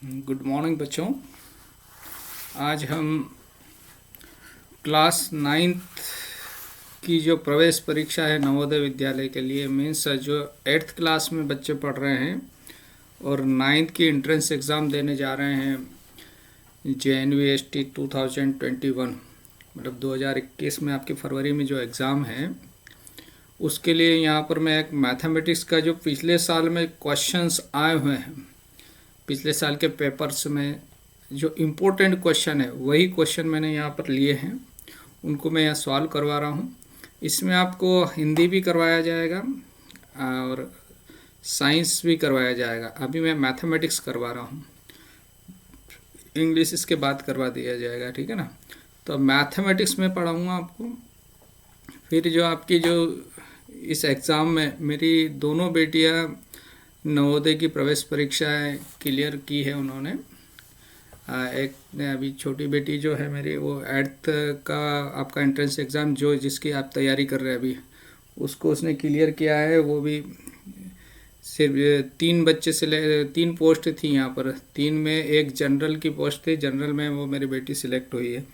Good morning बच्चों। आज हम क्लास 9th की जो प्रवेश परीक्षा है नवोदय विद्यालय के लिए मीन्स जो 8th क्लास में बच्चे पढ़ रहे हैं और 9th की एंट्रेंस एग्ज़ाम देने जा रहे हैं JNVST 2021 मतलब 2021 में आपके फरवरी में जो एग्ज़ाम है उसके लिए यहाँ पर मैं एक मैथमेटिक्स का जो पिछले साल में क्वेश्चंस आए हुए हैं, पिछले साल के पेपर्स में जो इम्पोर्टेंट क्वेश्चन है वही क्वेश्चन मैंने यहाँ पर लिए हैं, उनको मैं यहाँ सॉल्व करवा रहा हूँ। इसमें आपको हिंदी भी करवाया जाएगा और साइंस भी करवाया जाएगा। अभी मैं मैथमेटिक्स करवा रहा हूँ, इंग्लिश इसके बाद करवा दिया जाएगा, ठीक है ना। तो मैथमेटिक्स में पढ़ाऊँगा आपको। फिर जो आपकी जो इस एग्ज़ाम में मेरी दोनों बेटियाँ नवोदय की प्रवेश परीक्षाएं क्लियर की है उन्होंने। एक ने अभी छोटी बेटी जो है मेरी वो 8th का आपका एंट्रेंस एग्ज़ाम जो जिसकी आप तैयारी कर रहे हैं अभी उसको उसने क्लियर किया है। वो भी सिर्फ 3 बच्चे से 3 पोस्ट थी यहाँ पर, 3 में एक जनरल की पोस्ट थी। जनरल में वो मेरी बेटी सिलेक्ट हुई है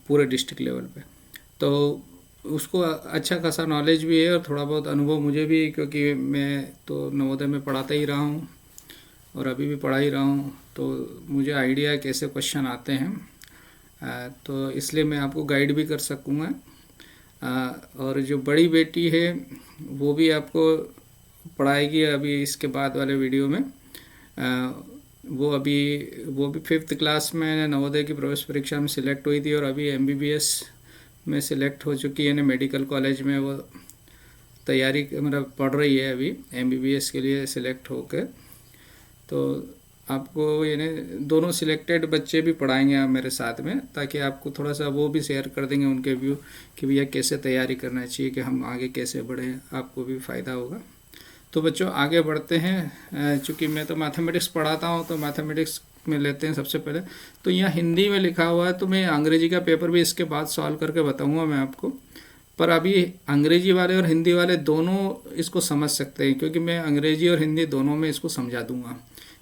पूरे डिस्ट्रिक्ट लेवल पे। तो उसको अच्छा खासा नॉलेज भी है और थोड़ा बहुत अनुभव मुझे भी, क्योंकि मैं तो नवोदय में पढ़ाता ही रहा हूँ और अभी भी पढ़ा ही रहा हूँ, तो मुझे आइडिया है कैसे क्वेश्चन आते हैं। तो इसलिए मैं आपको गाइड भी कर सकूँगा। और जो बड़ी बेटी है वो भी आपको पढ़ाएगी अभी इसके बाद वाले वीडियो में। वो भी 5th क्लास में नवोदय की प्रवेश परीक्षा में सिलेक्ट हुई थी और अभी MBBS में सिलेक्ट हो चुकी है ना, मेडिकल कॉलेज में वो तैयारी मतलब पढ़ रही है अभी MBBS के लिए सिलेक्ट होकर। तो आपको यानी दोनों सिलेक्टेड बच्चे भी पढ़ाएंगे आप मेरे साथ में, ताकि आपको थोड़ा सा वो भी शेयर कर देंगे उनके व्यू कि भैया कैसे तैयारी करना चाहिए, कि हम आगे कैसे बढ़ें, आपको भी फ़ायदा होगा। तो बच्चों आगे बढ़ते हैं। चूँकि मैं तो मैथमेटिक्स पढ़ाता हूँ तो मैथमेटिक्स में लेते हैं सबसे पहले। तो यहाँ हिंदी में लिखा हुआ है, तो मैं अंग्रेजी का पेपर भी इसके बाद सॉल्व करके बताऊंगा मैं आपको। पर अभी अंग्रेजी वाले और हिंदी वाले दोनों इसको समझ सकते हैं, क्योंकि मैं अंग्रेजी और हिंदी दोनों में इसको समझा दूंगा,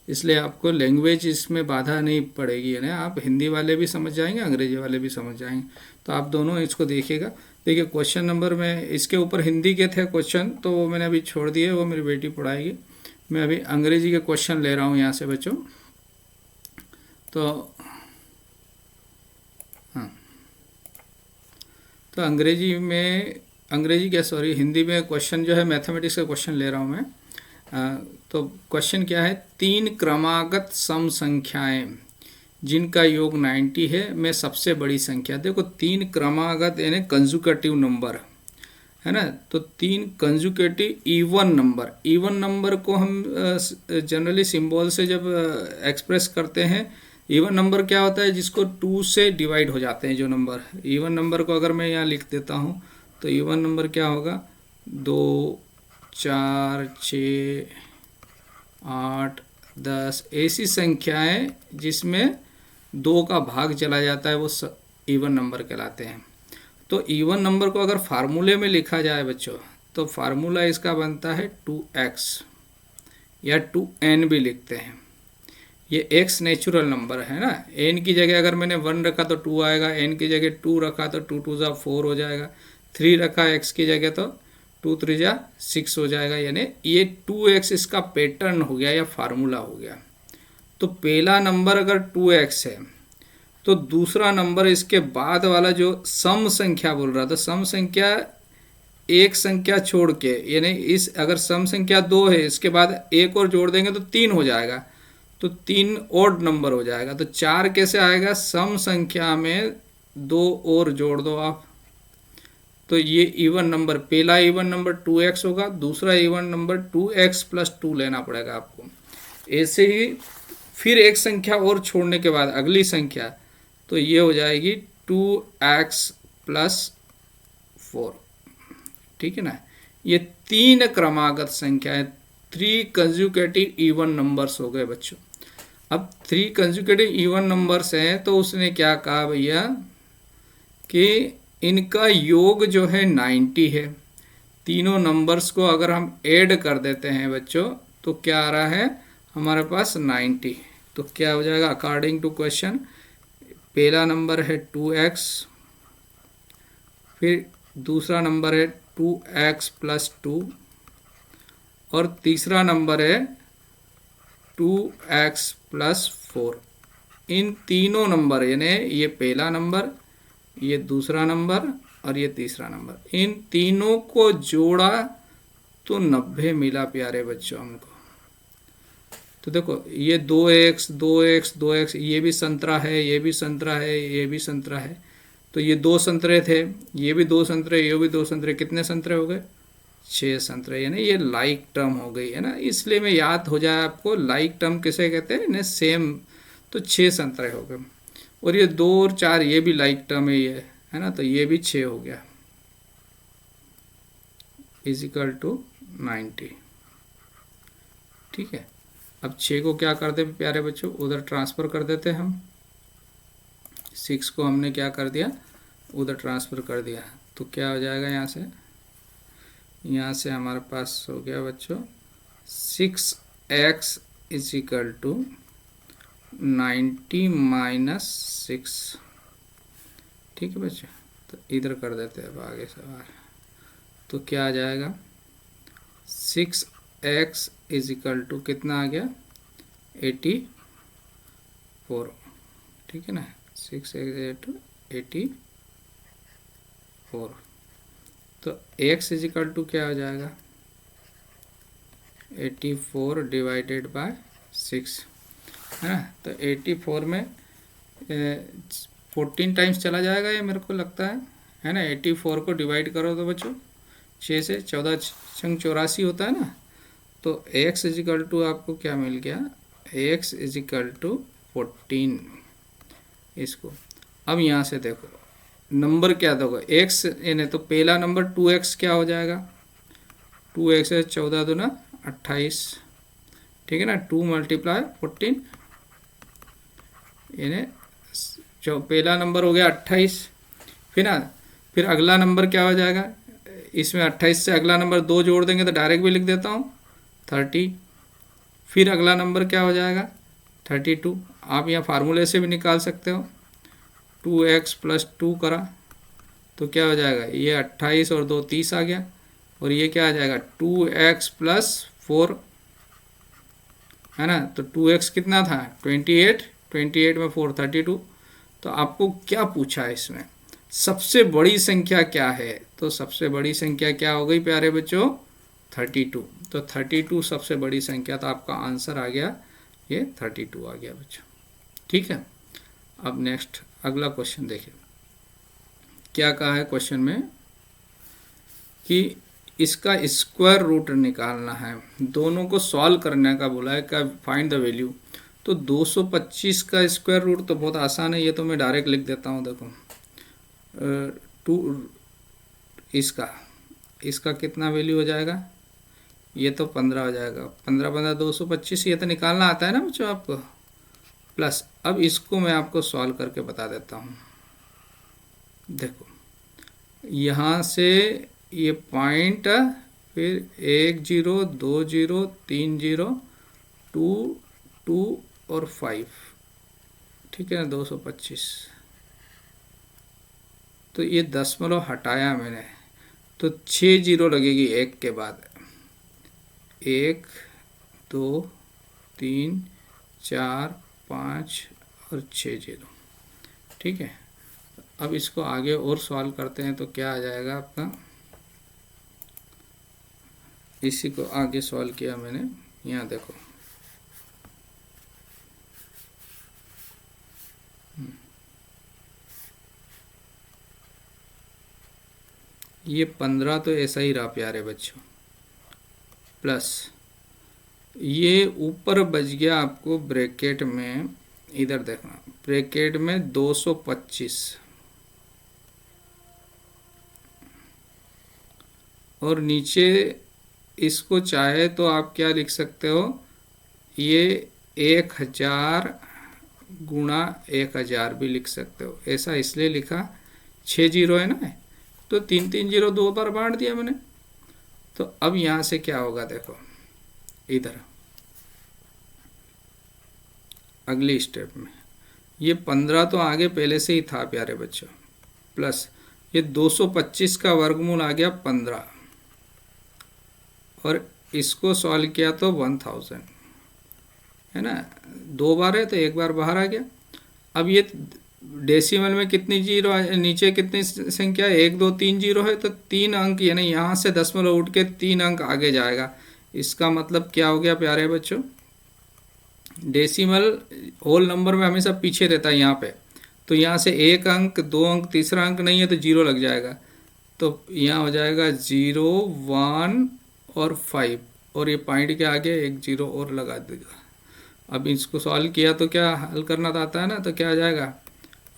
इसलिए आपको लैंग्वेज इसमें बाधा नहीं पड़ेगी, है ना। आप हिंदी वाले भी समझ जाएंगे, अंग्रेजी वाले भी समझ जाएंगे। तो आप दोनों इसको देखिएगा। देखिए क्वेश्चन नंबर में इसके ऊपर हिंदी के थे क्वेश्चन, तो वो मैंने अभी छोड़ दिए, वो मेरी बेटी पढ़ाएगी। मैं अभी अंग्रेजी के क्वेश्चन ले रहा हूँ यहाँ से बच्चों। तो हाँ, तो हिंदी में क्वेश्चन जो है मैथमेटिक्स का क्वेश्चन ले रहा हूँ मैं। तो क्वेश्चन क्या है, 3 क्रमागत सम संख्याएं जिनका योग 90 है में सबसे बड़ी संख्या। देखो 3 क्रमागत यानी कंजुकेटिव नंबर है ना, तो 3 कंजुकेटिव इवन नंबर को हम जनरली सिंबल से जब एक्सप्रेस करते हैं, इवन नंबर क्या होता है, जिसको 2 से डिवाइड हो जाते हैं जो नंबर। इवन नंबर को अगर मैं यहाँ लिख देता हूँ तो इवन नंबर क्या होगा, 2, 4, 6, 8, 10 ऐसी संख्याएं जिसमें 2 का भाग चला जाता है वो इवन नंबर कहलाते हैं। तो इवन नंबर को अगर फार्मूले में लिखा जाए बच्चों, तो फार्मूला इसका बनता है 2x या 2n भी लिखते हैं। ये x नेचुरल नंबर है ना, n की जगह अगर मैंने 1 रखा तो 2 आएगा, n की जगह 2 रखा तो 2 2 4 हो जाएगा, 3 रखा x की जगह तो 2 3 6 हो जाएगा। यानी ये 2x इसका पैटर्न हो गया या फार्मूला हो गया। तो पहला नंबर अगर 2x है तो दूसरा नंबर इसके बाद वाला जो सम संख्या बोल रहा था, सम संख्या एक संख्या छोड़ के, यानी इस अगर सम संख्या 2 है इसके बाद एक और जोड़ देंगे तो 3 हो जाएगा, तो 3 ऑड नंबर हो जाएगा। तो 4 कैसे आएगा, सम संख्या में 2 और जोड़ दो आप, तो ये इवन नंबर, पहला इवन नंबर 2x होगा, दूसरा इवन नंबर 2x + 2 लेना पड़ेगा आपको। ऐसे ही फिर एक संख्या और छोड़ने के बाद अगली संख्या, तो ये हो जाएगी 2x + 4, ठीक है ना। ये 3 क्रमागत संख्या है, 3 कंजुकेटिव इवन नंबर्स हो गए बच्चों। अब 3 कंजुकेटिव इवन नंबर्स हैं, तो उसने क्या कहा भैया कि इनका योग जो है 90 है। तीनों नंबर्स को अगर हम ऐड कर देते हैं बच्चों, तो क्या आ रहा है हमारे पास 90, तो क्या हो जाएगा अकॉर्डिंग टू क्वेश्चन, पहला नंबर है 2x, फिर दूसरा नंबर है 2x प्लस 2 और तीसरा नंबर है 2x प्लस 4। इन तीनों नंबर यानी ये पहला नंबर, ये दूसरा नंबर और ये तीसरा नंबर, इन तीनों को जोड़ा तो 90 मिला प्यारे बच्चों हमको। तो देखो ये 2x 2x 2x, ये भी संतरा है, ये भी संतरा है, ये भी संतरा है, तो ये 2 संतरे थे, ये भी 2 संतरे, ये भी 2 संतरे, कितने संतरे हो गए 6 संतरे, यानी ये लाइक टर्म हो गई है ना। इसलिए में याद हो जाए आपको लाइक टर्म किसे कहते हैं ना, सेम, तो 6 संतरे हो गए। और ये 2 और 4 ये भी लाइक टर्म है, ये है ना, तो ये भी 6 हो गया इज इक्वल टू 90। ठीक है, अब 6 को क्या कर दे प्यारे बच्चों, उधर ट्रांसफ़र कर देते हैं हम। 6 को हमने क्या कर दिया, उधर ट्रांसफ़र कर दिया, तो क्या हो जाएगा यहाँ से हमारे पास हो गया बच्चों 6x is equal to 90 minus 6। ठीक है बच्चों, तो इधर कर देते हैं अब आगे सवाल, तो क्या आ जाएगा 6x इज इक्वल टू कितना आ गया 84। ठीक है ना, 6x टू 84, तो x इज इक्वल टू क्या हो जाएगा 84 डिवाइडेड बाय 6, है ना। तो 84 में 14 टाइम्स चला जाएगा ये मेरे को लगता है ना। 84 को डिवाइड करो तो बच्चों 6 से, 14 छंग 84 होता है ना। तो x इज इक्वल टू आपको क्या मिल गया, x इज इक्वल टू 14। इसको अब यहाँ से देखो नंबर क्या दोगे, x यानी तो पहला नंबर 2x क्या हो जाएगा, 2x है 14 दूना 28। ठीक है ना, 2 मल्टीप्लाई 14 यानी जो पहला नंबर हो गया 28। फिर अगला नंबर क्या हो जाएगा, इसमें 28 से अगला नंबर 2 जोड़ देंगे तो डायरेक्ट भी लिख देता हूँ 30। फिर अगला नंबर क्या हो जाएगा 32, आप यहाँ फार्मूले से भी निकाल सकते हो। 2x प्लस 2 करा तो क्या हो जाएगा, ये 28 और 2 30 आ गया, और ये क्या आ जाएगा 2x प्लस 4, है ना। तो 2x कितना था 28, 28 में 4 32। तो आपको क्या पूछा है इसमें, सबसे बड़ी संख्या क्या है, तो सबसे बड़ी संख्या क्या हो गई प्यारे बच्चों 32। तो 32 सबसे बड़ी संख्या, तो आपका आंसर आ गया ये 32 आ गया बच्चों। ठीक है, अब नेक्स्ट अगला क्वेश्चन देखिए क्या कहा है क्वेश्चन में कि इसका स्क्वायर रूट निकालना है, दोनों को सॉल्व करने का बोला है, क्या फाइंड द वैल्यू। तो 225 का स्क्वायर रूट तो बहुत आसान है, ये तो मैं डायरेक्ट लिख देता हूँ। देखो 2 इसका कितना वैल्यू हो जाएगा, ये तो 15 हो जाएगा, 15 15 225, ये तो निकालना आता है ना बच्चों आपको। प्लस अब इसको मैं आपको सॉल्व करके बता देता हूँ। देखो यहाँ से ये पॉइंट, फिर 1 0 2 0 3 0 2 2 और 5, ठीक है ना 225। तो ये दशमलव हटाया मैंने, तो 6 0 लगेगी एक के बाद, 1 2 3 4 5 और 6 0। ठीक है, अब इसको आगे और सॉल्व करते हैं तो क्या आ जाएगा आपका, इसी को आगे सॉल्व किया मैंने। यहाँ देखो ये 15 तो ऐसा ही रहा प्यारे बच्चों, प्लस ये ऊपर बच गया आपको ब्रैकेट में, इधर देखना ब्रैकेट में 225, और नीचे इसको चाहे तो आप क्या लिख सकते हो, ये 1000 गुणा 1000 भी लिख सकते हो। ऐसा इसलिए लिखा 6 0 है ना, तो 3 3 0 2 बार बांट दिया मैंने। तो अब यहाँ से क्या होगा, देखो इधर अगली स्टेप में। ये 15 तो आगे पहले से ही था प्यारे बच्चों, प्लस ये 225 का वर्गमूल आ गया 15, और इसको सॉल्व किया तो 1000 है ना, 2 बार है तो 1 बार बाहर आ गया। अब ये डेसिमल में कितनी जीरो नीचे कितनी संख्या है, 1 2 3 जीरो है, तो 3 अंक यानी यहाँ से दशमलव उठ के 3 अंक आगे जाएगा। इसका मतलब क्या हो गया प्यारे बच्चों, डेसिमल होल नंबर में हमेशा पीछे रहता है यहाँ पे, तो यहाँ से 1 अंक 2 अंक तीसरा अंक नहीं है तो 0 लग जाएगा, तो यहाँ हो जाएगा 0 1 और 5, और ये पॉइंट के आगे 1 0 और लगा देगा। अब इसको सॉल्व किया तो क्या हल करना आता है ना, तो क्या आ जाएगा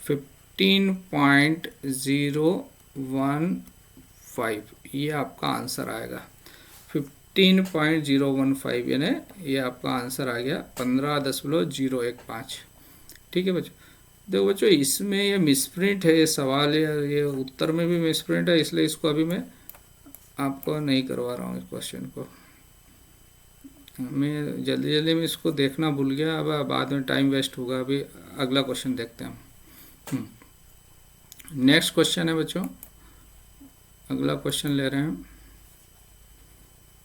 15.015, ये आपका आंसर आएगा 15.015, यानी ये आपका आंसर आ गया 15.015। ठीक है बच्चों, देखो बच्चों इसमें ये मिसप्रिंट है, ये सवाल है, ये उत्तर में भी मिसप्रिंट है, इसलिए इसको अभी मैं आपको नहीं करवा रहा हूँ इस क्वेश्चन को। मैं जल्दी जल्दी में इसको देखना भूल गया, अब बाद में टाइम वेस्ट होगा। अभी अगला क्वेश्चन देखते हैं हम। नेक्स्ट क्वेश्चन है बच्चों, अगला क्वेश्चन ले रहे हैं।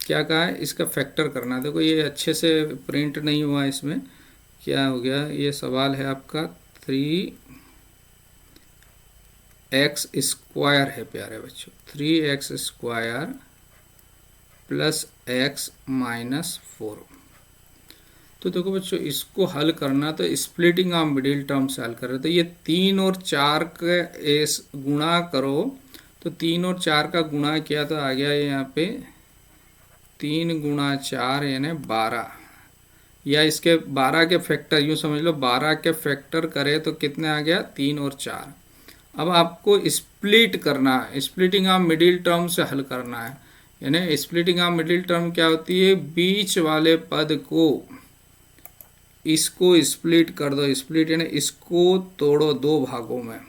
क्या कहा है, इसका फैक्टर करना। देखो ये अच्छे से प्रिंट नहीं हुआ, इसमें क्या हो गया, ये सवाल है आपका 3x स्क्वायर है प्यारे बच्चों, 3x square plus x minus 4। तो देखो बच्चों इसको हल करना तो स्प्लिटिंग ऑफ मिडिल टर्म से हल कर रहे, तो ये 3 और 4 का गुणा करो, तो 3 और 4 का गुणा किया तो आ गया यहाँ पे 3 गुणा 4 यानी 12, या इसके 12 के फैक्टर यूँ समझ लो, 12 के फैक्टर करे तो कितने आ गया 3 और 4। अब आपको स्प्लिट करना है, स्प्लिटिंग ऑफ मिडिल टर्म से हल करना है, यानी स्प्लिटिंग ऑफ मिडिल टर्म क्या होती है, बीच वाले पद को इसको स्प्लिट कर दो, स्प्लिट यानी इसको तोड़ो 2 भागों में,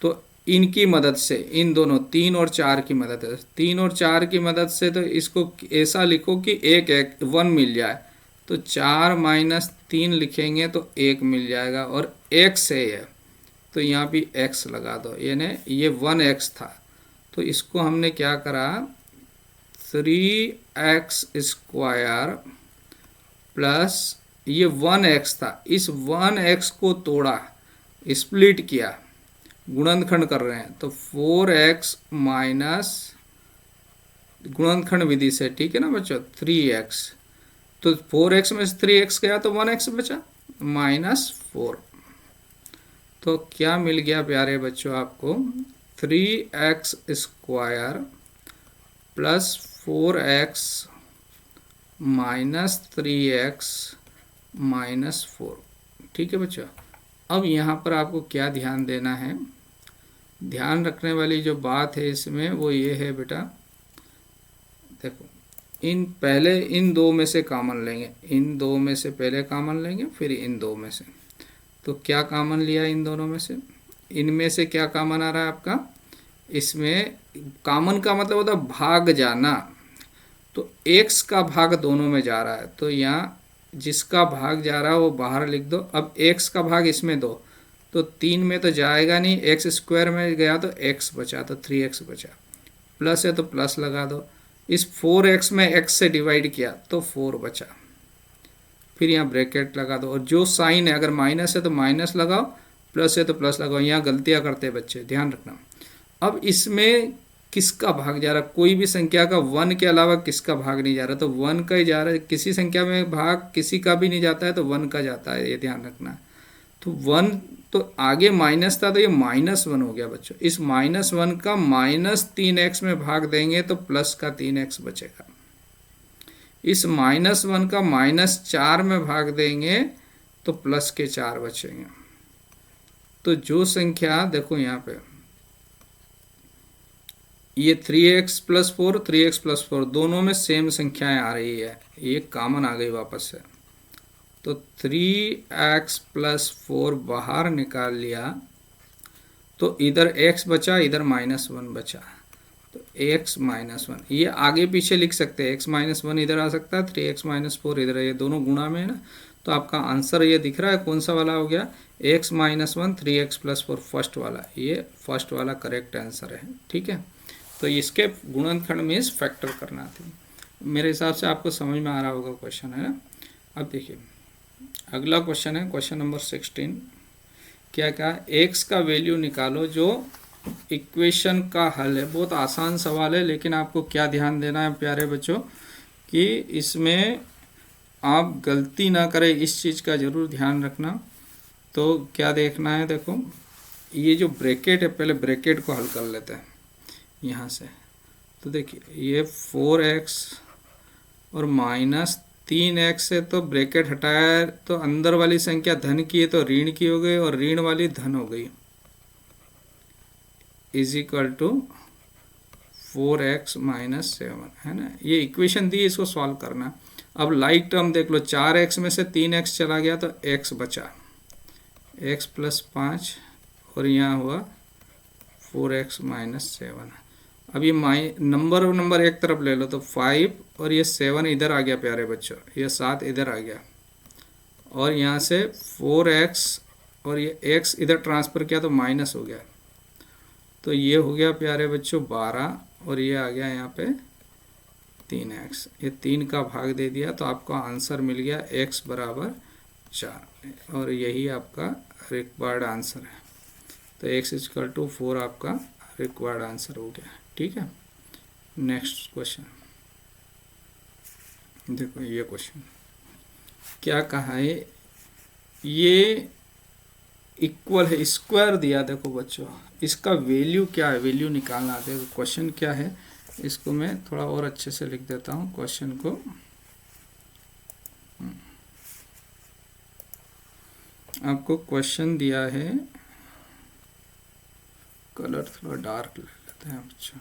तो इनकी मदद से, इन दोनों 3 और 4 की मदद है, 3 और 4 की मदद से, तो इसको ऐसा लिखो कि 1 मिल जाए, तो 4 माइनस 3 लिखेंगे तो 1 मिल जाएगा, और x है ये, तो यहाँ भी x लगा दो, यानी ये 1x था, तो इसको हमने क्या करा 3x स्क्वायर प्लस ये 1x था, इस 1x को तोड़ा, स्प्लिट किया, गुणनखंड कर रहे हैं, तो 4x माइनस गुणनखंड विधि से, ठीक है ना बच्चों, 3x, तो 4x में से 3x गया तो 1x बचा माइनस 4, तो क्या मिल गया प्यारे बच्चों आपको 3x square plus 4x minus 3x minus 4। ठीक है बच्चों, अब यहाँ पर आपको क्या ध्यान देना है, ध्यान रखने वाली जो बात है इसमें वो ये है बेटा, देखो पहले इन 2 में से कॉमन लेंगे, इन 2 में से पहले कॉमन लेंगे, फिर इन 2 में से, तो क्या कॉमन लिया इन दोनों में से, इनमें से क्या कॉमन आ रहा है आपका, इसमें कॉमन का मतलब होता है भाग जाना, तो x का भाग दोनों में जा रहा है, तो यहाँ जिसका भाग जा रहा है वो बाहर लिख दो। अब x का भाग इसमें दो, तो 3 में तो जाएगा नहीं, x स्क्वायर में गया तो x बचा, तो 3x बचा, प्लस है तो प्लस लगा दो, इस 4x में x से डिवाइड किया तो 4 बचा, फिर यहाँ ब्रैकेट लगा दो, और जो साइन है अगर माइनस है तो माइनस लगाओ, प्लस है तो प्लस लगाओ, यहाँ गलतियाँ करते हैं बच्चे, ध्यान रखना। अब इसमें किसका भाग जा रहा, कोई भी संख्या का 1 के अलावा किसका भाग नहीं जा रहा, तो 1 का ही जा रहा है, किसी संख्या में भाग किसी का भी नहीं जाता है तो 1 का जाता है, ये ध्यान रखना। तो 1 तो आगे माइनस था तो ये -1 हो गया बच्चों, इस -1 का -3x में भाग देंगे तो प्लस का 3x बचेगा, इस -1 का -4 में भाग देंगे तो प्लस के 4 बचेंगे। तो जो संख्या देखो यहाँ पे ये 3x प्लस 4 3x प्लस 4 दोनों में सेम संख्याएं आ रही है, ये कॉमन आ गई वापस से, तो 3x प्लस 4 बाहर निकाल लिया तो इधर x बचा, इधर -1 बचा, तो x -1, ये आगे पीछे लिख सकते हैं, x -1 इधर आ सकता है, 3x -4 इधर है, ये दोनों गुणा में है ना, तो आपका आंसर ये दिख रहा है कौन सा वाला हो गया, x माइनस 1 3x+4 फर्स्ट वाला, ये फर्स्ट वाला करेक्ट आंसर है। ठीक है, तो इसके गुणनखंड में इस फैक्टर करना थी। मेरे हिसाब से आपको समझ में आ रहा होगा क्वेश्चन, है ना। अब देखिए अगला क्वेश्चन है क्वेश्चन नंबर 16। क्या कहा, x का वैल्यू निकालो जो इक्वेशन का हल है। बहुत आसान सवाल है, लेकिन आपको क्या ध्यान देना है प्यारे बच्चों कि इसमें आप गलती ना करें, इस चीज़ का ज़रूर ध्यान रखना। तो क्या देखना है, देखो ये जो ब्रैकेट है, पहले ब्रैकेट को हल कर लेते हैं यहाँ से। तो देखिए ये 4x और माइनस 3x है, तो ब्रैकेट हटाया तो अंदर वाली संख्या धन की है तो ऋण की हो गई और ऋण वाली धन हो गई, is equal to 4x minus 7, है ना। ये इक्वेशन दी, इसको सॉल्व करना। अब लाइक टर्म देख लो, 4x में से 3x चला गया तो x बचा, x प्लस 5 और यहाँ हुआ 4x माइनस 7। अब ये नंबर एक तरफ ले लो तो 5 और ये 7 इधर आ गया प्यारे बच्चों, ये 7 इधर आ गया और यहाँ से 4x और ये x इधर ट्रांसफ़र किया तो माइनस हो गया, तो ये हो गया प्यारे बच्चों 12 और ये आ गया यहाँ पे 3x, ये 3 का भाग दे दिया तो आपको आंसर मिल गया x बराबर 4 और यही आपका रिक्वायर्ड आंसर है। तो x इक्वल टू 4 आपका रिक्वायर्ड आंसर हो गया। ठीक है, नेक्स्ट क्वेश्चन देखो। ये क्वेश्चन क्या कहा है, ये इक्वल है, स्क्वायर दिया। देखो बच्चों इसका वैल्यू क्या है, वैल्यू निकालना। देखो क्वेश्चन क्या है, इसको मैं थोड़ा और अच्छे से लिख देता हूँ क्वेश्चन को। आपको क्वेश्चन दिया है, कलर थोड़ा डार्क ले लेते हैं बच्चों।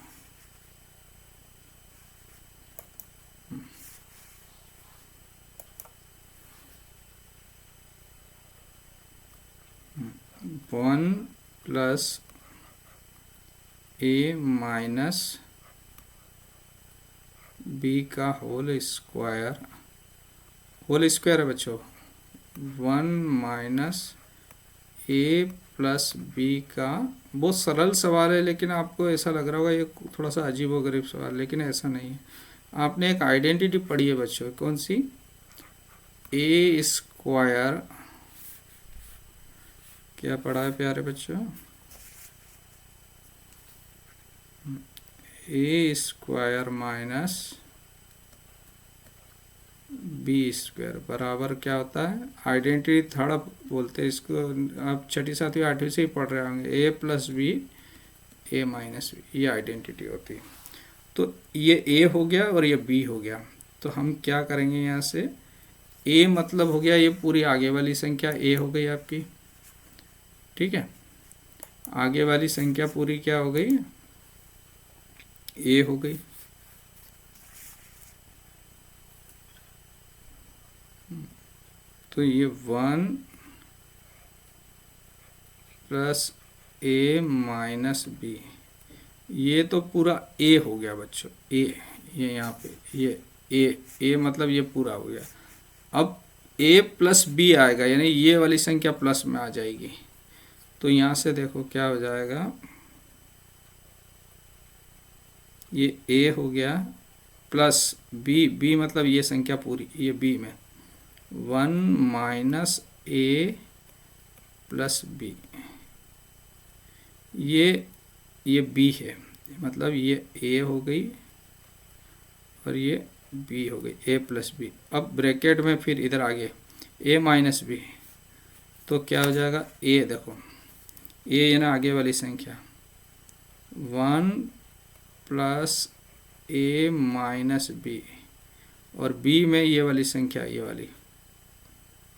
One plus a minus B का होल स्क्वायर है बच्चों। 1 माइनस a प्लस बी का, बहुत सरल सवाल है, लेकिन आपको ऐसा लग रहा होगा ये थोड़ा सा अजीबोगरीब सवाल, लेकिन ऐसा नहीं है। आपने एक आइडेंटिटी पढ़ी है बच्चों, कौन सी, ए स्क्वायर, क्या पढ़ा है प्यारे बच्चों, ए स्क्वायर माइनस बी स्क्वायर बराबर क्या होता है, आइडेंटिटी थर्ड बोलते हैं इसको, आप छठी सातवीं आठवीं से ही पढ़ रहे होंगे, ए प्लस बी ए माइनस बी, ये आइडेंटिटी होती है। तो ये ए हो गया और ये बी हो गया, तो हम क्या करेंगे यहाँ से, ए मतलब हो गया ये पूरी आगे वाली संख्या ए हो गई आपकी। ठीक है, आगे वाली संख्या पूरी क्या हो गई, ए हो गई। तो ये 1 प्लस ए माइनस बी, ये तो पूरा ए हो गया बच्चों, ए, ये यहाँ पे ये ए मतलब ये पूरा हो गया। अब ए प्लस बी आएगा, यानी ये वाली संख्या प्लस में आ जाएगी, तो यहाँ से देखो क्या हो जाएगा, ये ए हो गया प्लस बी मतलब ये संख्या पूरी, ये बी में 1 माइनस ए प्लस बी, ये बी है, मतलब ये ए हो गई और ये बी हो गई, ए प्लस बी। अब ब्रैकेट में फिर इधर आगे ए माइनस बी, तो क्या हो जाएगा, ए देखो ए है ना आगे वाली संख्या, 1 प्लस ए माइनस बी, और बी में ये वाली संख्या, ये वाली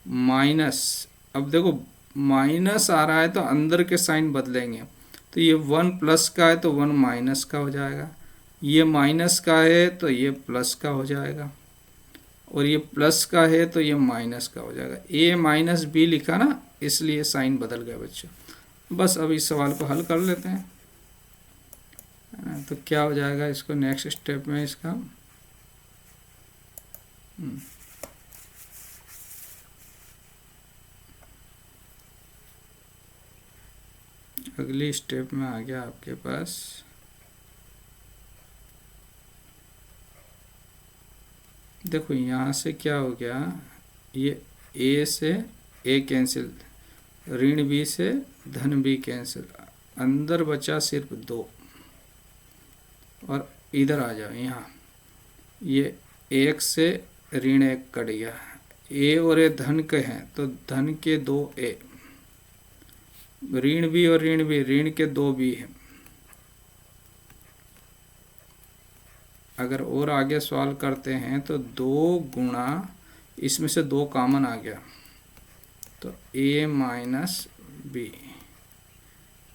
माइनस। अब देखो माइनस आ रहा है तो अंदर के साइन बदलेंगे, तो ये 1 प्लस का है तो 1 माइनस का हो जाएगा, ये माइनस का है तो ये प्लस का हो जाएगा, और ये प्लस का है तो ये माइनस का हो जाएगा। ए माइनस बी लिखा ना, इसलिए साइन बदल गया बच्चों। बस अब इस सवाल को हल कर लेते हैं। तो क्या हो जाएगा इसको नेक्स्ट स्टेप में, इसका अगली स्टेप में आ गया आपके पास देखो यहाँ से क्या हो गया, ये ए से ए कैंसिल, ऋण बी से धन बी कैंसिल, अंदर बचा सिर्फ 2 और इधर आ जाओ यहाँ, ये 1 से ऋण 1 कट गया, ए और ए धन के हैं तो धन के 2 ए, ऋण बी और ऋण के 2 बी हैं। अगर और आगे सॉल्व करते हैं तो 2 गुणा, इसमें से 2 कॉमन आ गया तो a माइनस बी,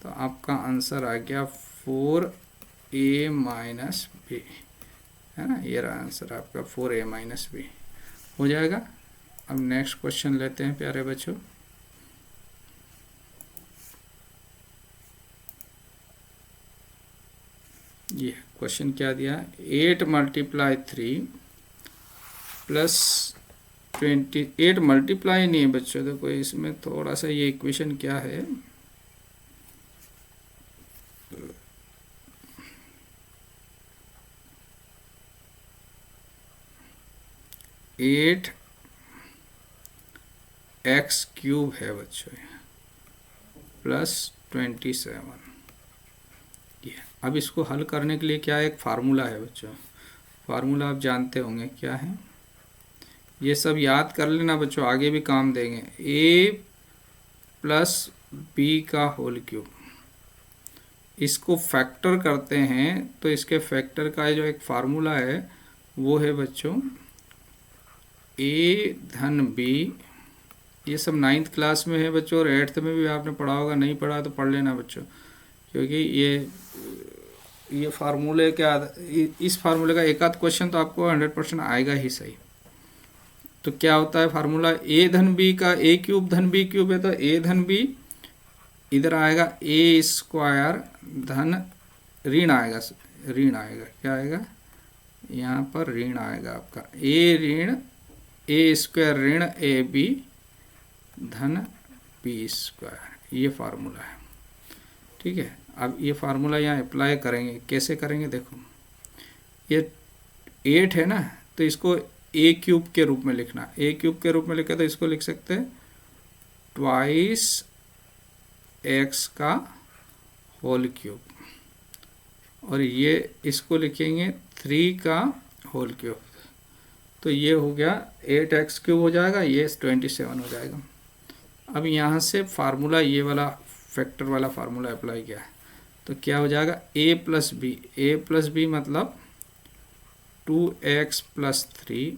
तो आपका आंसर आ गया 4a माइनस बी, है ना। ये रहा आंसर आपका 4a माइनस बी हो जाएगा। अब नेक्स्ट क्वेश्चन लेते हैं प्यारे बच्चों। ये क्वेश्चन क्या दिया, 8 मल्टीप्लाई 3 प्लस 20, 8 मल्टीप्लाई नहीं है बच्चों, देखो इसमें थोड़ा सा ये इक्वेशन क्या है, एट एक्स क्यूब है बच्चों प्लस 27। ये अब इसको हल करने के लिए क्या एक फार्मूला है बच्चों, फार्मूला आप जानते होंगे क्या है, ये सब याद कर लेना बच्चों, आगे भी काम देंगे। a प्लस बी का होल क्यूब, इसको फैक्टर करते हैं तो इसके फैक्टर का जो एक फार्मूला है वो है बच्चों a धन b, ये सब 9th क्लास में है बच्चों और 8th में भी आपने पढ़ा होगा, नहीं पढ़ा तो पढ़ लेना बच्चों, क्योंकि ये फार्मूले क्या, इस फार्मूले का एक आध क्वेश्चन तो आपको 100% आएगा ही सही। तो क्या होता है फार्मूला, a धन b का a क्यूब धन b क्यूब है तो a धन b, इधर आएगा a स्क्वायर धन ऋण आएगा, क्या आएगा यहाँ पर ऋण आएगा आपका a ऋण a स्क्वायर ऋण ए बी धन बी स्क्वायर, ये फार्मूला है। ठीक है, अब ये फार्मूला यहाँ अप्लाई करेंगे, कैसे करेंगे देखो, ये 8 है ना तो इसको a क्यूब के रूप में लिखना, a क्यूब के रूप में लिखे तो इसको लिख सकते हैं ट्वाइस x का होल क्यूब, और ये इसको लिखेंगे 3 का होल क्यूब, तो ये हो गया 8x क्यूब हो जाएगा, ये 27 हो जाएगा। अब यहाँ से फार्मूला ये वाला फैक्टर वाला फार्मूला अप्लाई किया तो क्या हो जाएगा a प्लस बी मतलब 2x प्लस 3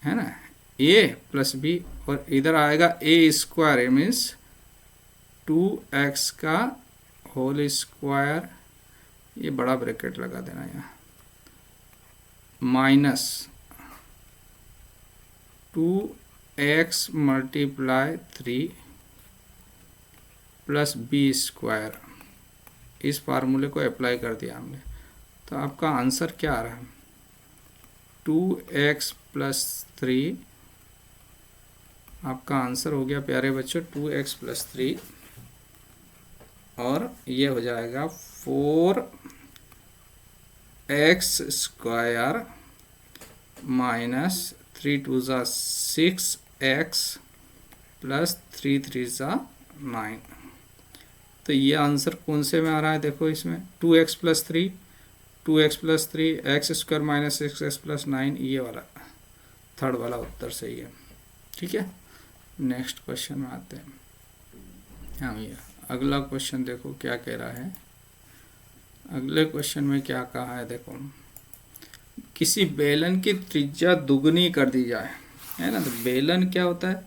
है ना, a प्लस बी, और इधर आएगा a स्क्वायर मीन्स 2x का होल स्क्वायर, ये बड़ा ब्रैकेट लगा देना यहाँ, minus 2x multiply 3 plus B square, इस फार्मूले को अप्लाई कर दिया हमने, तो आपका आंसर क्या आ रहा है 2x प्लस 3, आपका आंसर हो गया प्यारे बच्चों 2x प्लस 3, और ये हो जाएगा 4x स्क्वायर माइनस 3 2 ज़ा 6x प्लस 3 3 ज़ा 9। तो ये आंसर कौन से में आ रहा है देखो, इसमें 2x plus 3 x square minus 6x plus 9, ये वाला थर्ड वाला उत्तर सही है। ठीक है, नेक्स्ट क्वेश्चन में आते हैं। हाँ भैया, अगला क्वेश्चन देखो क्या कह रहा है, अगले क्वेश्चन में क्या कहा है देखो, किसी बेलन की त्रिज्या दुगनी कर दी जाए, है ना, तो बेलन क्या होता है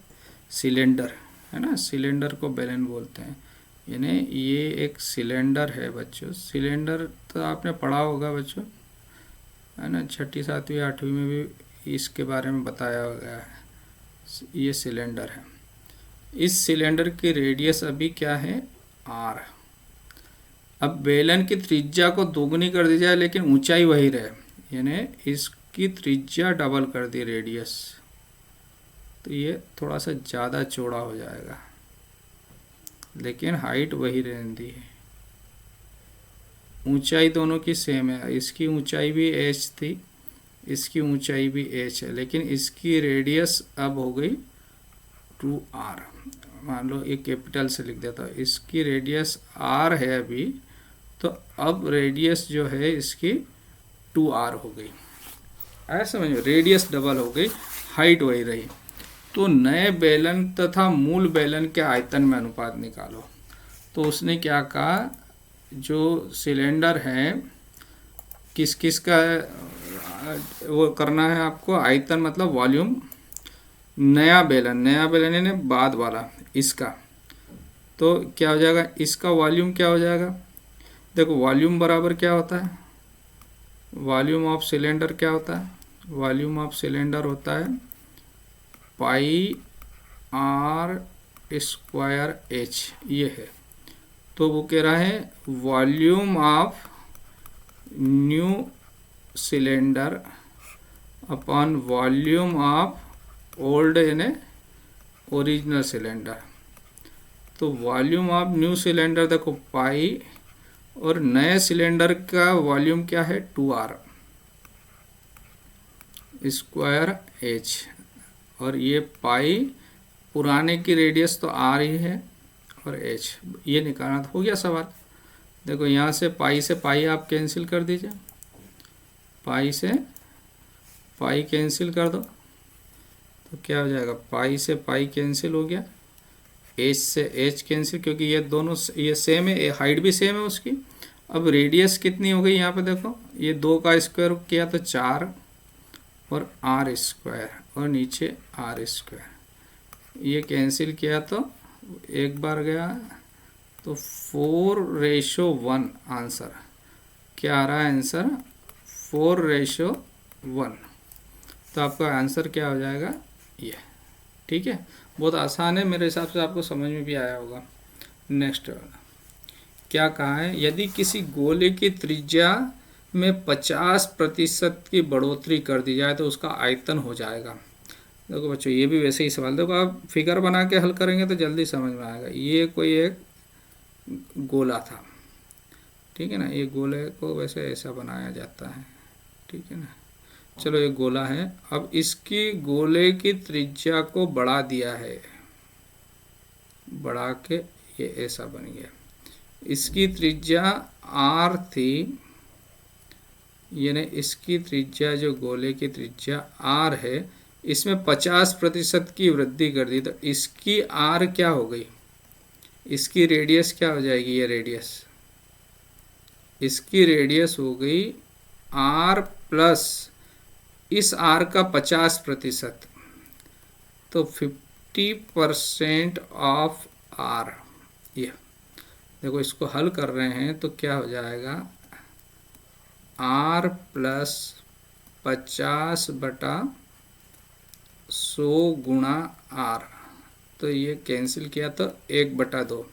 सिलेंडर, है ना, सिलेंडर को बेलन बोलते हैं, यानी ये एक सिलेंडर है बच्चों, सिलेंडर तो आपने पढ़ा होगा बच्चों, है ना, 6ठी 7वीं 8वीं में भी इसके बारे में बताया गया है, ये सिलेंडर है, इस सिलेंडर की रेडियस अभी क्या है r, अब बेलन की त्रिज्या को दोगुनी कर दी जाए लेकिन ऊंचाई वही रहे, यानी इसकी त्रिज्या डबल कर दी रेडियस, तो ये थोड़ा सा ज़्यादा चौड़ा हो जाएगा, लेकिन हाइट वही रहती है। ऊंचाई दोनों की सेम है, इसकी ऊंचाई भी h थी, इसकी ऊंचाई भी h है, लेकिन इसकी रेडियस अब हो गई 2r। मान लो एक कैपिटल से लिख देता हूँ, इसकी रेडियस r है अभी, तो अब रेडियस जो है इसकी 2r हो गई। आया समझ में? रेडियस डबल हो गई, हाइट वही रही। तो नए बेलन तथा मूल बेलन के आयतन में अनुपात निकालो। तो उसने क्या कहा, जो सिलेंडर है किस किस का वो करना है आपको, आयतन मतलब वॉल्यूम। नया बेलन यानी बाद वाला इसका, तो क्या हो जाएगा, इसका वॉल्यूम क्या हो जाएगा। देखो वॉल्यूम बराबर क्या होता है, वॉल्यूम ऑफ सिलेंडर क्या होता है, वॉल्यूम ऑफ सिलेंडर होता है पाई r स्क्वायर h, ये है। तो वो कह रहा है volume of new cylinder upon volume of old यानी ओरिजिनल सिलेंडर। तो वॉल्यूम ऑफ न्यू सिलेंडर देखो पाई, और नए सिलेंडर का वॉल्यूम क्या है 2r स्क्वायर h, और ये पाई पुराने की रेडियस तो r ही है और h, ये निकालना हो गया सवाल। देखो यहाँ से पाई आप कैंसिल कर दीजिए, पाई से पाई कैंसिल कर दो, तो क्या हो जाएगा, पाई से पाई कैंसिल हो गया, h से h कैंसिल, क्योंकि ये दोनों ये सेम है, हाइट भी सेम है उसकी। अब रेडियस कितनी हो गई यहाँ पे देखो, ये 2 का स्क्वायर किया तो 4 और r स्क्वायर, और नीचे r स्क्वायर, ये कैंसिल किया तो एक बार गया, तो 4:1 आंसर क्या आ रहा है, आंसर 4:1। तो आपका आंसर क्या हो जाएगा ये। ठीक है, बहुत आसान है, मेरे हिसाब से आपको समझ में भी आया होगा। नेक्स्ट क्या कहा है, यदि किसी गोले की त्रिज्या में 50% की बढ़ोतरी कर दी जाए तो उसका आयतन हो जाएगा। देखो बच्चों ये भी वैसे ही सवाल, देखो आप फिगर बना के हल करेंगे तो जल्दी समझ में आएगा। ये कोई एक गोला था, ठीक है ना, ये गोले को वैसे ऐसा बनाया जाता है, ठीक है ना। चलो ये गोला है, अब इसकी गोले की त्रिज्या को बढ़ा दिया है, बढ़ा के ये ऐसा बन गया। इसकी त्रिज्या r थी, यानी इसकी त्रिज्या जो गोले की त्रिज्या r है, इसमें 50% की वृद्धि कर दी, तो इसकी r क्या हो गई, इसकी रेडियस क्या हो जाएगी, ये रेडियस, इसकी रेडियस हो गई r प्लस इस r का 50%, तो 50% ऑफ r। ये देखो इसको हल कर रहे हैं तो क्या हो जाएगा, r प्लस 50/100 गुणा r, तो ये कैंसिल किया तो 1/2,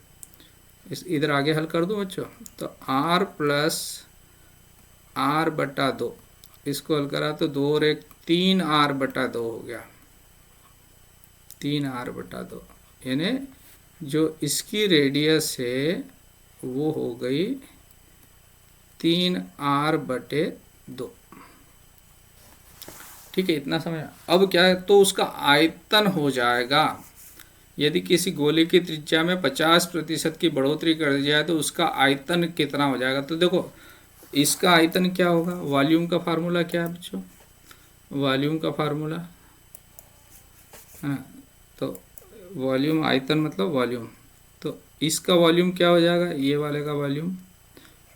इस इधर आगे हल कर दो बच्चों, तो r प्लस r/2, इसको हल करा तो 2 और 1 3r/2 हो गया, 3r/2, यानी जो इसकी रेडियस है वो हो गई 3r/2। ठीक है, इतना समझ। अब क्या है, तो उसका आयतन हो जाएगा, यदि किसी गोले की त्रिज्या में 50% की बढ़ोतरी कर दी जाए तो उसका आयतन कितना हो जाएगा। तो देखो इसका आयतन क्या होगा, वॉल्यूम का फार्मूला क्या है बच्चों, वॉल्यूम का फार्मूला है, तो वॉल्यूम आयतन मतलब वॉल्यूम, तो इसका वॉल्यूम क्या हो जाएगा, ये वाले का volume,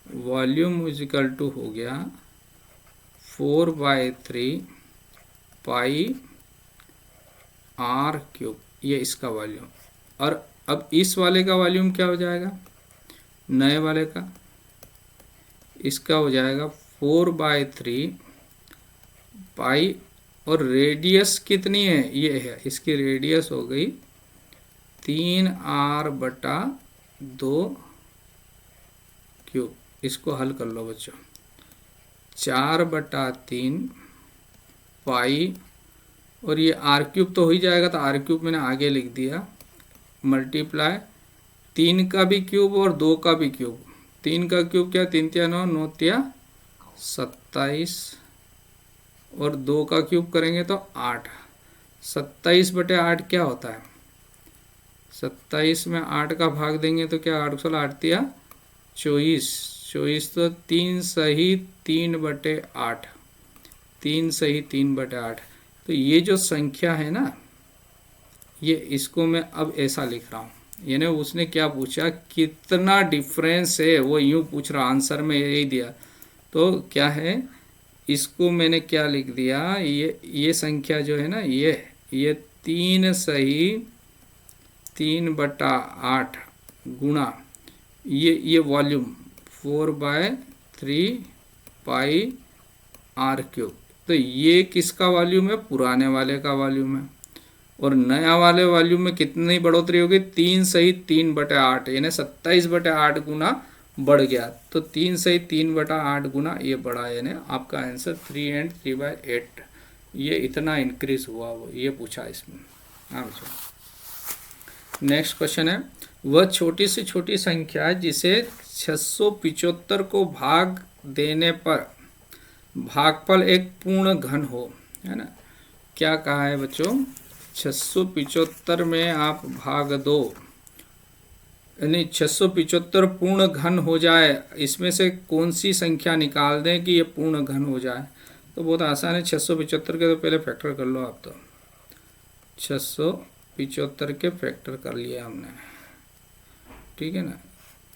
volume is equal to हो गया 4/3 पाई r³, ये इसका वॉल्यूम। और अब इस वाले का वॉल्यूम क्या हो जाएगा, नए वाले का, इसका हो जाएगा 4/3 पाई, और रेडियस कितनी है, ये है, इसकी रेडियस हो गई 3r/2³। इसको हल कर लो बच्चों, 4/3 पाई, और ये r³ तो हो ही जाएगा, तो r³ मैंने आगे लिख दिया, मल्टीप्लाई 3 का भी क्यूब और 2 का भी क्यूब। 3 का क्यूब क्या, 3 तिया 9, 9 तिया 27, और 2 का क्यूब करेंगे तो 8। 27/8 क्या होता है, 27 में 8 का भाग देंगे तो क्या, 8 16 8 तिया 24, 24 तो 3 सही 3/8, 3 सही 3/8। तो ये जो संख्या है ना, ये इसको मैं अब ऐसा लिख रहा हूँ, यानी उसने क्या पूछा, कितना डिफरेंस है, वो यूं पूछ रहा, आंसर में यही दिया। तो क्या है, इसको मैंने क्या लिख दिया, ये संख्या जो है ना, ये 3 सही 3/8 गुणा ये वॉल्यूम 4/3 पाई r³। तो ये किसका वॉल्यूम है, पुराने वाले का वॉल्यूम है। और नया वाले वॉल्यूम में कितनी बढ़ोतरी होगी, 3 सही 3/8, यानी 27/8 गुना बढ़ गया। तो 3 सही 3/8 गुना ये बढ़ा, यानी आपका आंसर 3 and 3/8, ये इतना इंक्रीज हुआ, वो ये पूछा इसमें। हाँ बच्चों, नेक्स्ट क्वेश्चन है, वह छोटी से छोटी संख्या जिसे 675 को भाग देने पर भागफल एक पूर्ण घन हो, है ना। क्या कहा है बच्चों, 675 में आप भाग दो, यानी 675 पूर्ण घन हो जाए, इसमें से कौन सी संख्या निकाल दें कि ये पूर्ण घन हो जाए। तो बहुत आसान है, 675 के तो पहले फैक्टर कर लो आप। तो 675 के फैक्टर कर लिया हमने, ठीक है ना।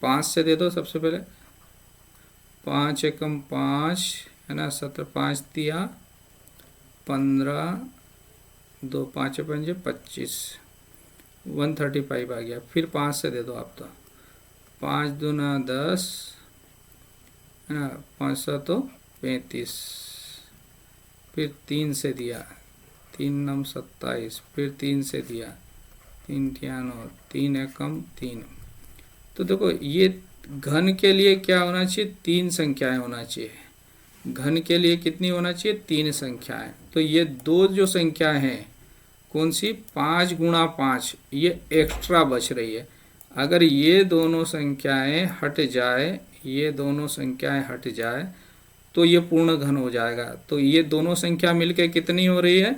5 से दे दो सबसे पहले, 5 एकम 5 है ना, 17 5 तिया 15, 2 5 5 25, 135 आ गया। फिर 5 से दे दो आप, तो 5 दूना 10 है ना, 5 7 35, फिर 3 से दिया, 3 9 27, फिर 3 से दिया, 3 तिया 9, 3 एकम 3। तो देखो ये घन के लिए क्या होना चाहिए, 3 संख्याएं होना चाहिए। घन के लिए कितनी होना चाहिए, 3 संख्याएं। तो ये दो जो संख्याएं हैं, कौन सी, 5 गुणा 5, ये एक्स्ट्रा बच रही है। अगर ये दोनों संख्याएं हट जाए, ये दोनों संख्याएं हट जाए तो ये पूर्ण घन हो जाएगा। तो ये दोनों संख्या मिलके कितनी हो रही है,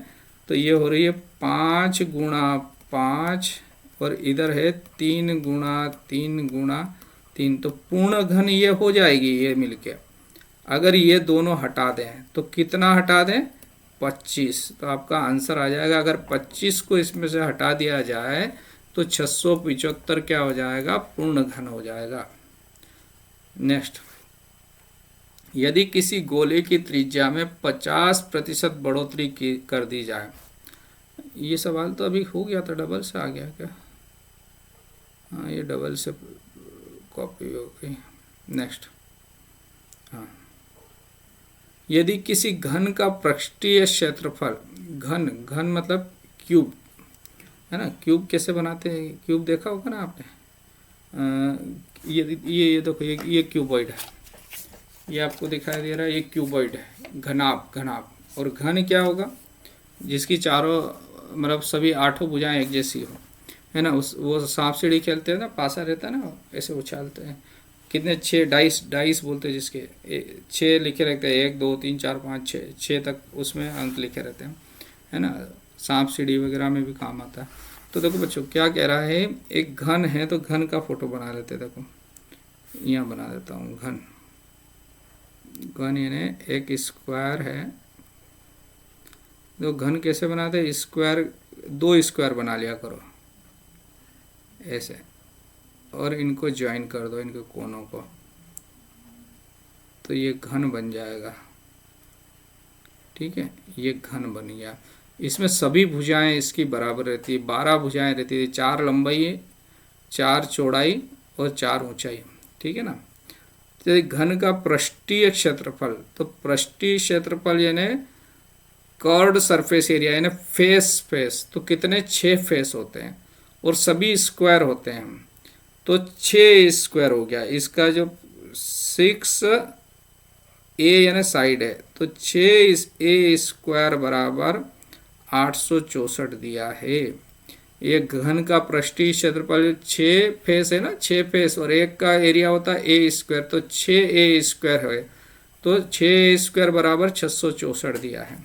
तो ये हो रही है 5 गुणा 5, और इधर है 3 गुणा 3 गुणा 3। तो पूर्ण घन ये हो जाएगी ये मिलके। अगर ये दोनों हटा दें तो कितना हटा दें, 25। तो आपका आंसर आ जाएगा, अगर 25 को इसमें से हटा दिया जाए तो 675 क्या हो जाएगा, पूर्ण घन हो जाएगा। नेक्स्ट, यदि किसी गोले की त्रिज्या में 50% बढ़ोतरी कर दी जाए। ये सवाल तो अभी हो गया था, डबल से आ गया क्या, हाँ ये डबल से कॉपी हो गई। नेक्स्ट, हाँ, यदि किसी घन का पृष्ठीय क्षेत्रफल, घन मतलब क्यूब, है ना। क्यूब कैसे बनाते हैं, क्यूब देखा होगा ना आपने। ये देखो, ये क्यूबॉइड है, ये आपको दिखाई दे रहा है, ये क्यूबॉइड है, घनाभ। और घन क्या होगा, जिसकी चारों मतलब सभी 8 भुजाएं एक जैसी हो, है ना। वो सांप सीढ़ी खेलते हैं ना, पासा रहता है ना, ऐसे उछालते हैं। कितने, 6 डाइस बोलते हैं जिसके 6 लिखे रहते हैं, 1 2 3 4 5 6 तक उसमें अंक लिखे रहते हैं, है ना। सांप सीढ़ी वगैरह में भी काम आता है। तो देखो बच्चों क्या कह रहा है, एक घन है तो घन का फोटो बना लेते हैं। देखो यहाँ बना देता हूँ, घन यानी एक स्क्वायर है। तो घन कैसे बनाते हैं, स्क्वायर 2 स्क्वायर बना लिया करो ऐसे, और इनको ज्वाइन कर दो, इनके कोनों को, तो ये घन बन जाएगा, ठीक है। ये घन बन गया। इसमें सभी भुजाएं इसकी बराबर रहती है, 12 भुजाएं रहती है, 4 लंबाई 4 चौड़ाई और 4 ऊंचाई, ठीक है ना। तो घन का पृष्ठीय क्षेत्रफल, तो पृष्ठीय क्षेत्रफल यानी कर्व्ड सरफेस एरिया, यानी फेस, तो कितने, 6 फेस होते हैं और सभी स्क्वायर होते हैं। तो 6 स्क्वायर हो गया, इसका जो 6 ए यानी साइड है, तो 6 ए स्क्वायर बराबर 864 दिया है। एक घन का पृष्ठीय क्षेत्रफल 6 फेस है ना, 6 फेस, और एक का एरिया होता है ए स्क्वायर, तो 6a² है, तो 6a² बराबर 664 दिया है।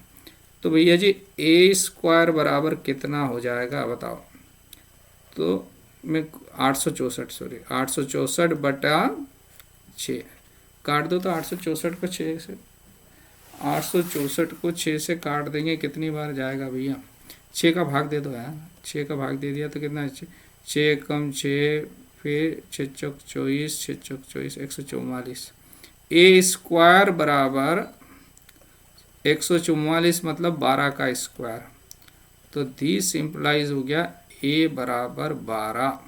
तो भैया जी a² बराबर कितना हो जाएगा बताओ। तो मैं 864, सॉरी 864/6 काट दो, तो 864 को 6 से, 864 को 6 से काट देंगे, कितनी बार जाएगा भैया, 6 का भाग दे दो यार, 6 का भाग दे दिया तो कितना है, 6 कम 6, फिर 6 चौक 24, 6 चौक 24, 144। a² बराबर 144 मतलब 12 का स्क्वायर, तो दिस इम्प्लाइज हो गया a बराबर 12,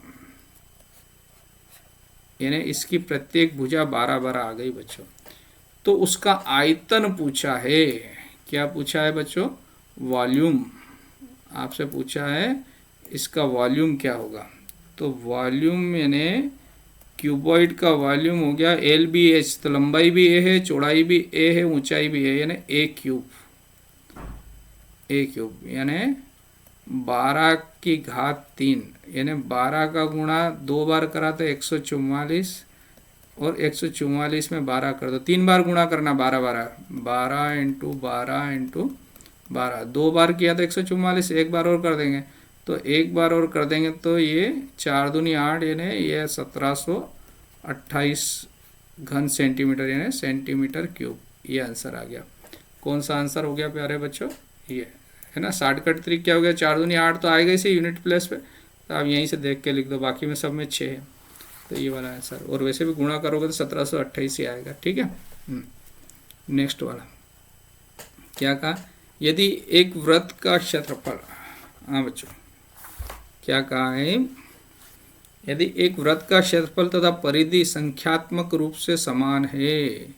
यानी इसकी प्रत्येक भुजा 12 आ गई बच्चों। तो उसका आयतन पूछा है, क्या पूछा है बच्चों, वॉल्यूम आपसे पूछा है, इसका वॉल्यूम क्या होगा। तो वॉल्यूम यानी क्यूबॉइड का वॉल्यूम हो गया LBH, तो लंबाई भी a है, चौड़ाई भी a है, ऊंचाई भी है, यानी a³ यानी 12⁻³ यानी 12 का गुणा 2 बार करा तो 144, और 144 में 12 कर दो, 3 बार गुणा करना, 12 12 12 इंटू 12 इंटू 12, 2 बार किया तो 144, एक बार और कर देंगे, तो एक बार और कर देंगे तो ये 4 दूनी 8, यानी ये 1728 घन सेंटीमीटर, यानी सेंटीमीटर क्यूब, ये आंसर आ गया। कौन सा आंसर हो गया प्यारे बच्चों, ये है ना। शॉर्टकट तरीका क्या हो गया, 4 दूनी 8 तो आएगा इसे यूनिट प्लेस पे, तो आप यहीं से देख के लिख दो, बाकी में सब में 6 है, तो ये वाला आंसर, और वैसे भी गुणा करोगे तो 1728 ही आएगा, ठीक है। नेक्स्ट वाला क्या कहा, यदि एक वृत्त का क्षेत्रफल, हाँ बच्चों क्या कहा है, यदि एक वृत्त का क्षेत्रफल तथा परिधि संख्यात्मक रूप से समान है,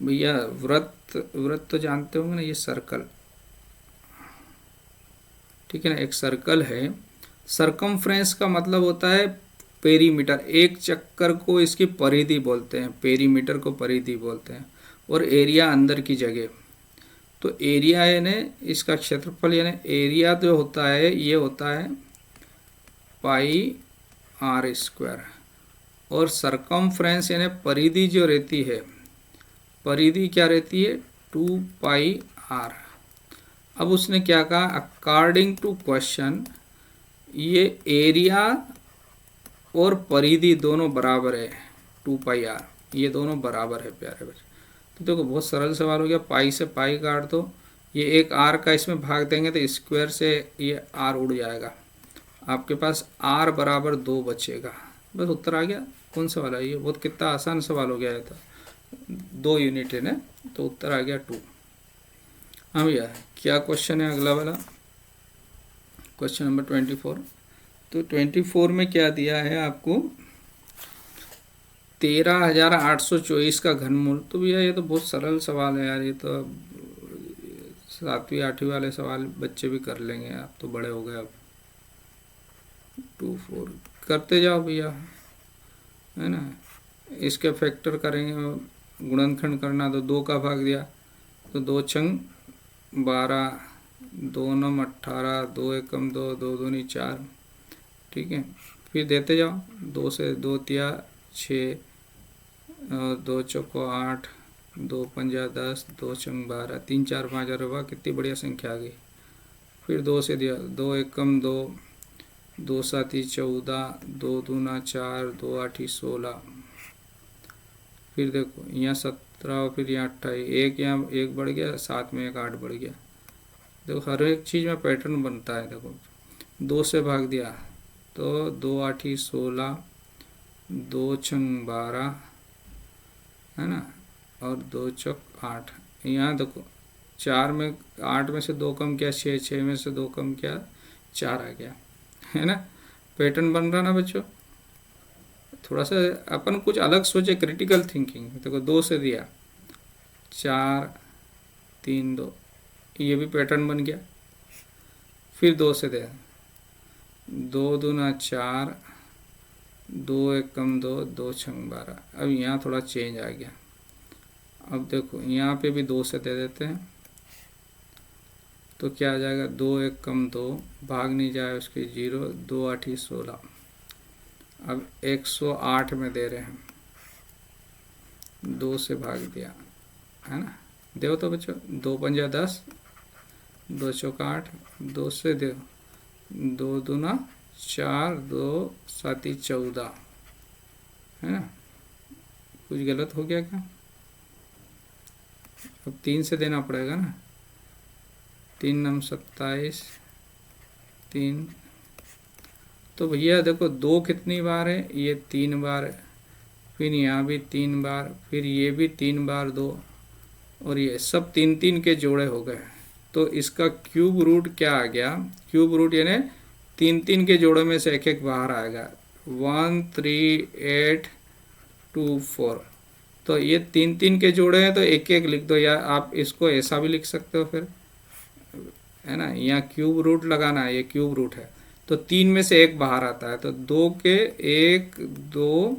भैया वृत्त तो जानते होंगे ना, ये सर्कल, ठीक है ना, एक सर्कल है, सरकमफ्रेंस का मतलब होता है पेरीमीटर, एक चक्कर को इसकी परिधि बोलते हैं, पेरीमीटर को परिधि बोलते हैं, और एरिया अंदर की जगह, तो एरिया यानी इसका क्षेत्रफल, यानी एरिया जो होता है ये होता है πr², और सरकमफ्रेंस यानी परिधि जो रहती है, परिधि क्या रहती है 2πr। अब उसने क्या कहा, अकॉर्डिंग टू क्वेश्चन ये एरिया और परिधि दोनों बराबर है 2πr, ये दोनों बराबर है प्यारे बच्चे। तो देखो बहुत सरल सवाल हो गया, पाई से पाई काट दो, ये एक आर का इसमें भाग देंगे तो स्क्वायर से ये आर उड़ जाएगा, आपके पास r बराबर 2 बचेगा, बस उत्तर आ गया। कौन सा वाला, ये बहुत कितना आसान सवाल हो गया है, तो 2 यूनिट है ना, तो उत्तर आ गया 2। हाँ भैया क्या क्वेश्चन है अगला वाला, क्वेश्चन नंबर 24। तो 24 में क्या दिया है आपको, 13,824 का घनमूल। तो भैया ये तो बहुत सरल सवाल है यार, ये तो 7वीं 8वीं वाले सवाल बच्चे भी कर लेंगे, आप तो बड़े हो गए अब। 24 करते जाओ भैया, है ना, इसके फैक्टर करेंगे, गुणनखंड करना, तो 2 का भाग दिया तो 2 छंग 12, 2 नम 18, 2 एकम 2, 2 दूनी 4, ठीक है। फिर देते जाओ, 2 से 2 तिया 6, 2 चौको 8, 2 पंजा 10, 2 छंग 12, 3 4 5 अरे कितनी बढ़िया संख्या आ गई। फिर 2 से दिया, 2 एकम 2, 2 साती 14, 2 दूना 4, 2 आठी 16, फिर देखो यहाँ 17, फिर यहाँ 28, एक यहाँ 1 बढ़ गया, साथ में 1 8 बढ़ गया। देखो हर एक चीज़ में पैटर्न बनता है। देखो 2 से भाग दिया तो 2 आठी 16, 2 छंग 12, है ना, और 2 चौक 8। यहाँ देखो 4 में 8 में से 2 कम किया 6, 6 में से 2 कम किया 4 आ गया, है ना, पैटर्न बन रहा ना बच्चों। थोड़ा सा अपन कुछ अलग सोचे, क्रिटिकल थिंकिंग। देखो 2 से दिया 4 3 2, ये भी पैटर्न बन गया। फिर 2 से दिया 2 दूना 4, 2 एकम 2, 2 छंग 12। अब यहाँ थोड़ा चेंज आ गया। अब देखो यहाँ पे भी 2 से दे देते हैं, तो क्या आ जाएगा, 2 1 कम 2, भाग नहीं जाए उसके 0, 2 8 16। अब 108 में दे रहे हैं, 2 से भाग दिया है ना, दो तो बच्चों, 2 पंजा 10, 2 चौका 8, 2 से दो, 2 दूना 4, 2 7 14 है ना। कुछ गलत हो गया क्या? अब 3 से देना पड़ेगा ना, 3 9 27, 3। तो भैया देखो 2 कितनी बार है, ये 3 बार है, फिर यहाँ भी 3 बार, फिर ये भी 3 बार 2, और ये सब 3 3 के जोड़े हो गए। तो इसका क्यूब रूट क्या आ गया, क्यूब रूट यानी 3 3 के जोड़े में से एक एक बाहर आएगा, 1 3 8 2 4। तो ये 3 3 के जोड़े हैं तो एक एक लिख दो, या आप इसको ऐसा भी लिख सकते हो फिर, है ना। यहाँ क्यूब रूट लगाना है, ये क्यूब रूट है, तो 3 में से एक बाहर आता है, तो 2 के 1 2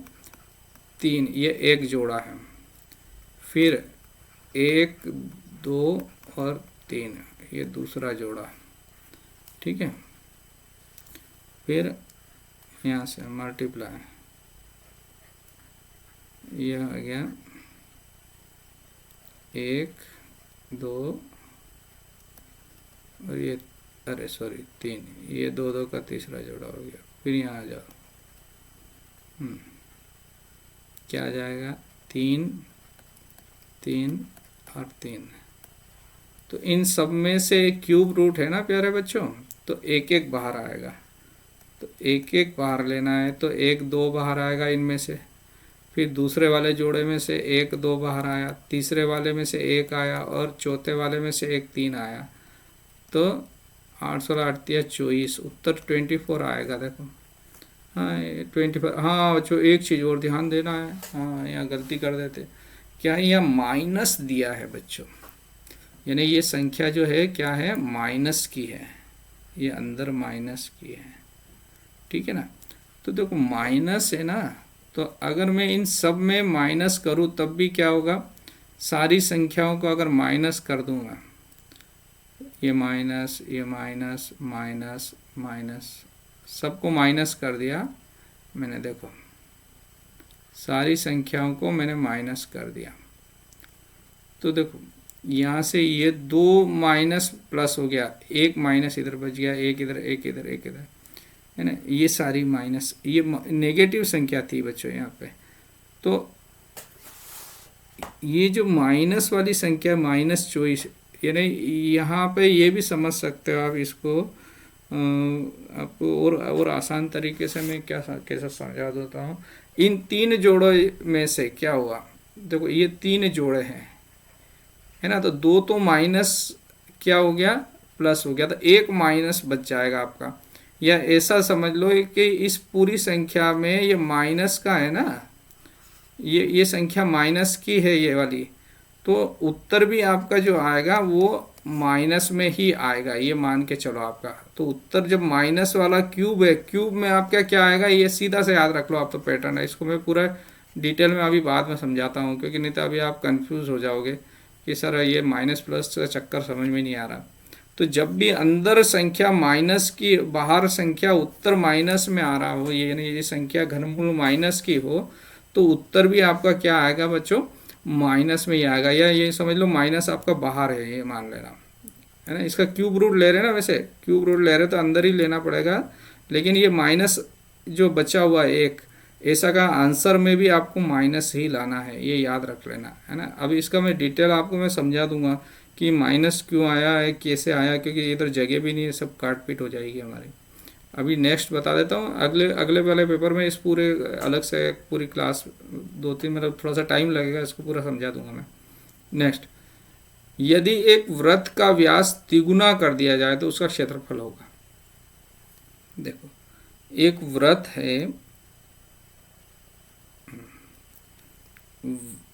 3, ये एक जोड़ा है, फिर 1 2 और 3 ये दूसरा जोड़ा, ठीक है। फिर यहाँ से मल्टीप्लाई, यह आ गया 1 2 और ये, अरे सॉरी 3, ये 2 2 का तीसरा जोड़ा हो गया। फिर यहाँ आ जाओ, क्या आ जाएगा, 3 3 और 3। तो इन सब में से क्यूब रूट है ना प्यारे बच्चों, तो एक एक बाहर आएगा, तो एक एक बाहर लेना है, तो 1 2 बाहर आएगा इनमें से, फिर दूसरे वाले जोड़े में से 1 2 बाहर आया, तीसरे वाले में से 1 आया, और चौथे वाले में से 1 3 आया, तो 8 16 8 24, उत्तर 24 आएगा। देखो हाँ 24, हाँ बच्चों एक चीज़ और ध्यान देना है, हाँ यहाँ गलती कर देते, क्या यहाँ माइनस दिया है बच्चों, यानी ये संख्या जो है क्या है, माइनस की है, ये अंदर माइनस की है, ठीक है ना। तो देखो माइनस है ना, तो अगर मैं इन सब में माइनस करूँ तब भी क्या होगा, सारी संख्याओं को अगर माइनस कर दूंगा, ये माइनस ये माइनस माइनस माइनस, सबको माइनस कर दिया मैंने, देखो सारी संख्याओं को मैंने माइनस कर दिया, तो देखो यहाँ से ये 2 माइनस प्लस हो गया, 1 माइनस इधर बच गया, 1 इधर 1 इधर 1 इधर, है ना। ये सारी माइनस, ये नेगेटिव संख्या थी बच्चों यहाँ पे, तो ये जो माइनस वाली संख्या -24, यानी यहाँ पे ये भी समझ सकते हो आप इसको, आपको और आसान तरीके से मैं कैसा समझा देता हूँ। इन 3 जोड़ों में से क्या हुआ, देखो ये 3 जोड़े हैं, है ना, तो 2 तो माइनस क्या हो गया, प्लस हो गया, तो 1 माइनस बच जाएगा आपका, या ऐसा समझ लो कि इस पूरी संख्या में ये माइनस का है ना, ये संख्या माइनस की है ये वाली, तो उत्तर भी आपका जो आएगा वो माइनस में ही आएगा, ये मान के चलो आपका। तो उत्तर जब माइनस वाला क्यूब है, क्यूब में आपका क्या आएगा, ये सीधा से याद रख लो आप, तो पैटर्न है, इसको मैं पूरा डिटेल में अभी बाद में समझाता हूँ, क्योंकि नहीं तो अभी आप कंफ्यूज हो जाओगे कि सर ये माइनस प्लस का चक्कर समझ में नहीं आ रहा। तो जब भी अंदर संख्या माइनस की, बाहर संख्या उत्तर माइनस में आ रहा हो, यानी ये संख्या घनमूल माइनस की हो, तो उत्तर भी आपका क्या आएगा बच्चों, माइनस में ही आएगा, या ये समझ लो माइनस आपका बाहर है, ये मान लेना, है ना। इसका क्यूब रूट ले रहे हैं ना, वैसे क्यूब रूट ले रहे तो अंदर ही लेना पड़ेगा, लेकिन ये माइनस जो बचा हुआ है एक, ऐसा का आंसर में भी आपको माइनस ही लाना है, ये याद रख लेना, है ना। अभी इसका मैं डिटेल आपको मैं समझा दूंगा कि माइनस क्यों आया है, कैसे आया, क्योंकि इधर जगह भी नहीं है, सब काट पीट हो जाएगी हमारी। अभी नेक्स्ट बता देता हूँ, अगले वाले पेपर में इस पूरे अलग से पूरी क्लास 2-3, मतलब थोड़ा सा टाइम लगेगा, इसको पूरा समझा दूंगा मैं। नेक्स्ट, यदि एक वृत्त का व्यास तिगुना कर दिया जाए तो उसका क्षेत्रफल होगा। देखो एक वृत्त है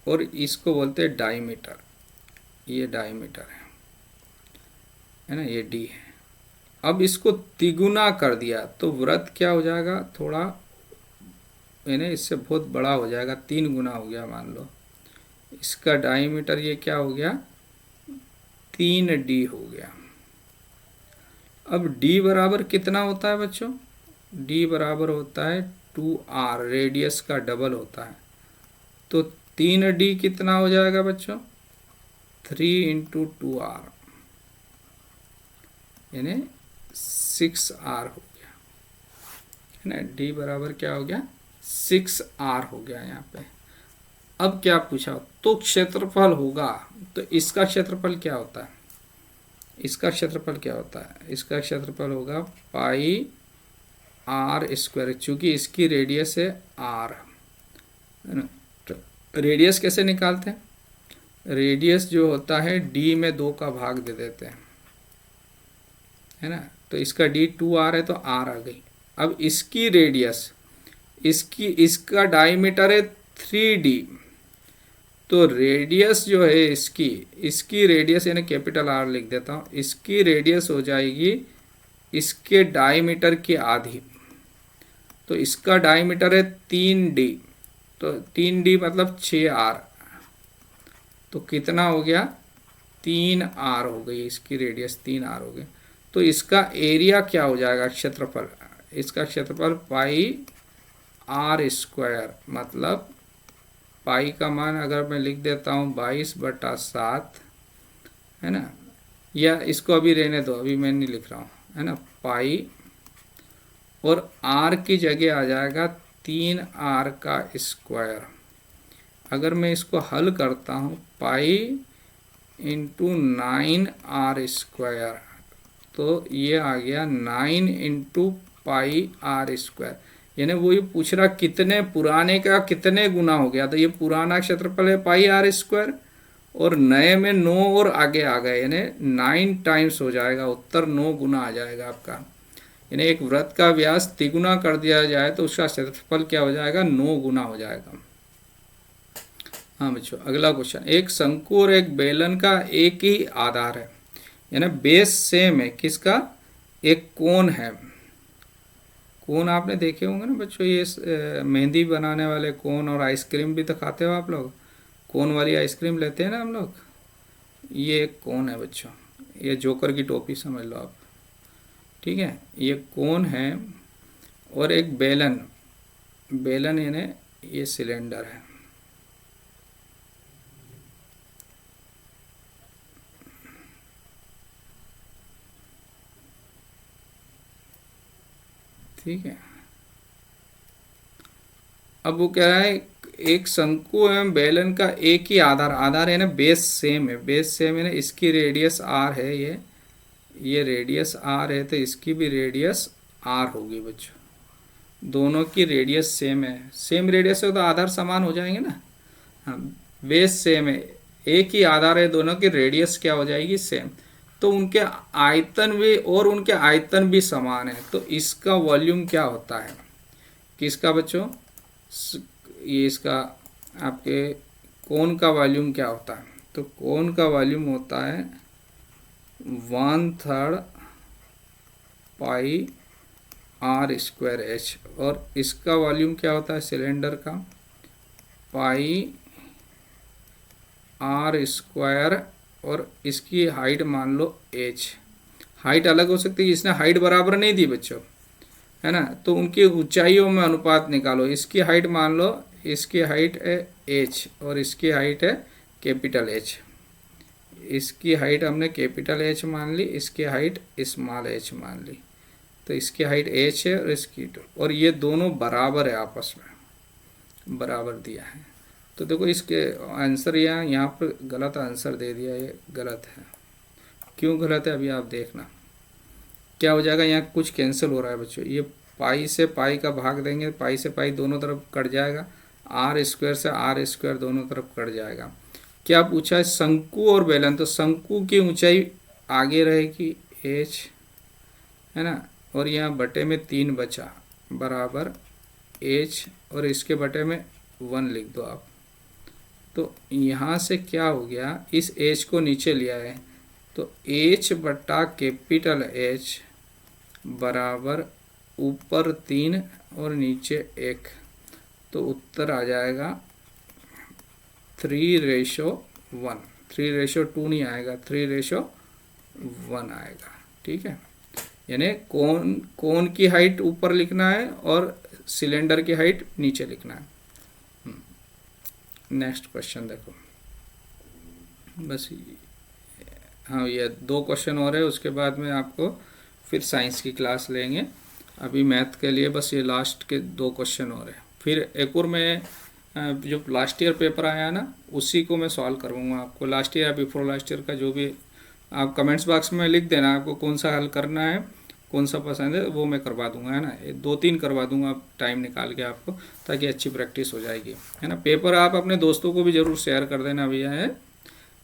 और इसको बोलते हैं डायमीटर, ये डायमीटर है ना, ये डी है। अब इसको तिगुना कर दिया तो वृत्त क्या हो जाएगा, थोड़ा यानी इससे बहुत बड़ा हो जाएगा, 3 गुना हो गया मान लो। इसका डायमीटर ये क्या हो गया, 3D हो गया, अब d बराबर कितना होता है बच्चों? d बराबर होता है 2r, रेडियस का डबल होता है। तो 3d कितना हो जाएगा बच्चों? 3 इंटू 2r, यानी 6r हो गया, है ना। d बराबर क्या हो गया? 6r हो गया यहाँ पे। अब क्या पूछा? तो क्षेत्रफल होगा, तो इसका क्षेत्रफल क्या होता है? इसका क्षेत्रफल क्या होता है? इसका क्षेत्रफल होगा पाई आर स्क्वायर, चूंकि इसकी रेडियस है आर, है ना। तो रेडियस कैसे निकालते हैं? रेडियस जो होता है डी में 2 का भाग दे देते हैं, है ना। तो इसका डी 2r है तो r आ गई। अब इसकी रेडियस, इसका डायमीटर है 3d, तो रेडियस जो है इसकी रेडियस, यानी कैपिटल R लिख देता हूँ, इसकी रेडियस हो जाएगी इसके डायमीटर की आधी। तो इसका डायमीटर है 3d, तो 3d मतलब 6r, तो कितना हो गया? 3r हो गई, इसकी रेडियस 3r हो गई। तो इसका एरिया क्या हो जाएगा? क्षेत्रफल, इसका क्षेत्रफल पाई आर स्क्वायर, मतलब पाई का मान अगर मैं लिख देता हूँ 22/7, है ना, या इसको अभी रहने दो, अभी मैं नहीं लिख रहा हूँ, है ना। पाई और आर की जगह आ जाएगा 3r का स्क्वायर। अगर मैं इसको हल करता हूँ, पाई इंटू 9r स्क्वायर, तो ये आ गया 9 इंटू पाई आर स्क्वायर। यानी वो ये पूछ रहा कितने पुराने का कितने गुना हो गया, तो ये पुराना क्षेत्रफल है पाई आर स्क्वायर, और नए में 9 और आगे आ गए, यानी 9 टाइम्स हो जाएगा, उत्तर 9 गुना आ जाएगा आपका। यानी एक वृत्त का व्यास तिगुना कर दिया जाए तो उसका क्षेत्रफल क्या हो जाएगा? 9 गुना हो जाएगा। हाँ बच्चों, अगला क्वेश्चन, एक शंकु और एक बेलन का एक ही आधार है, यानी बेस सेम है, किसका? एक कोन है। कोन आपने देखे होंगे ना बच्चों, ये मेहंदी बनाने वाले कोन, और आइसक्रीम भी तो खाते हो आप लोग, कोन वाली आइसक्रीम लेते हैं ना हम लोग। ये एक कोन है बच्चों, ये जोकर की टोपी समझ लो आप, ठीक है। ये कोन है, और एक बेलन, बेलन यानी ये सिलेंडर है, ठीक है। अब वो कह रहा है एक शंकु एवं बेलन का एक ही आधार, आधार है ना, बेस सेम है, बेस सेम है ना, इसकी रेडियस r है, ये रेडियस r है, तो इसकी भी रेडियस r होगी बच्चों। दोनों की रेडियस सेम है, सेम रेडियस है तो आधार समान हो जाएंगे ना। हाँ, बेस सेम है, एक ही आधार है, दोनों की रेडियस क्या हो जाएगी? सेम। तो उनके आयतन भी समान है, तो इसका वॉल्यूम क्या होता है? किसका बच्चों? ये इसका आपके कोन का वॉल्यूम क्या होता है? तो कोन का वॉल्यूम होता है 1/3 पाई आर स्क्वायर एच, और इसका वॉल्यूम क्या होता है सिलेंडर का? पाई आर स्क्वायर, और इसकी हाइट मान लो h। हाइट अलग हो सकती है, इसने हाइट बराबर नहीं दी बच्चों, है ना, तो उनकी ऊंचाइयों में अनुपात निकालो। इसकी हाइट मान लो, इसकी हाइट है h और इसकी हाइट है कैपिटल H। इसकी हाइट हमने कैपिटल H मान ली, इसकी हाइट स्मॉल h मान ली, तो इसकी हाइट h है और इसकी 2, और ये दोनों बराबर है, आपस में बराबर दिया है। तो देखो इसके आंसर यहाँ पर गलत आंसर दे दिया, ये गलत है। क्यों गलत है अभी आप देखना क्या हो जाएगा। यहाँ कुछ कैंसिल हो रहा है बच्चों, ये पाई से पाई का भाग देंगे, पाई से पाई दोनों तरफ कट जाएगा, आर स्क्वायर से आर स्क्वायर दोनों तरफ कट जाएगा। क्या पूछा है? शंकु और बेलन, तो शंकु की ऊंचाई आगे रहेगी h, है ना, और यहाँ बटे में 3 बचा बराबर h, और इसके बटे में 1 लिख दो आप। तो यहाँ से क्या हो गया, इस h को नीचे लिया है, तो h बटा कैपिटल H बराबर ऊपर 3 और नीचे 1, तो उत्तर आ जाएगा 3:1। 3:2 नहीं आएगा, 3:1 आएगा, ठीक है। यानी कोन की हाइट ऊपर लिखना है और सिलेंडर की हाइट नीचे लिखना है। नेक्स्ट क्वेश्चन देखो, बस हाँ ये 2 क्वेश्चन और है, उसके बाद में आपको फिर साइंस की क्लास लेंगे। अभी मैथ के लिए बस ये लास्ट के 2 क्वेश्चन और है। फिर एक और मैं जो लास्ट ईयर पेपर आया ना उसी को मैं सॉल्व करवाऊँगा आपको। Last year before last year का जो भी आप कमेंट्स बॉक्स में लिख देना आपको कौन सा हल करना है, कौन सा पसंद है, वो मैं करवा दूंगा, है ना। 2-3 करवा दूंगा टाइम निकाल के आपको, ताकि अच्छी प्रैक्टिस हो जाएगी, है ना। पेपर आप अपने दोस्तों को भी ज़रूर शेयर कर देना भैया, है,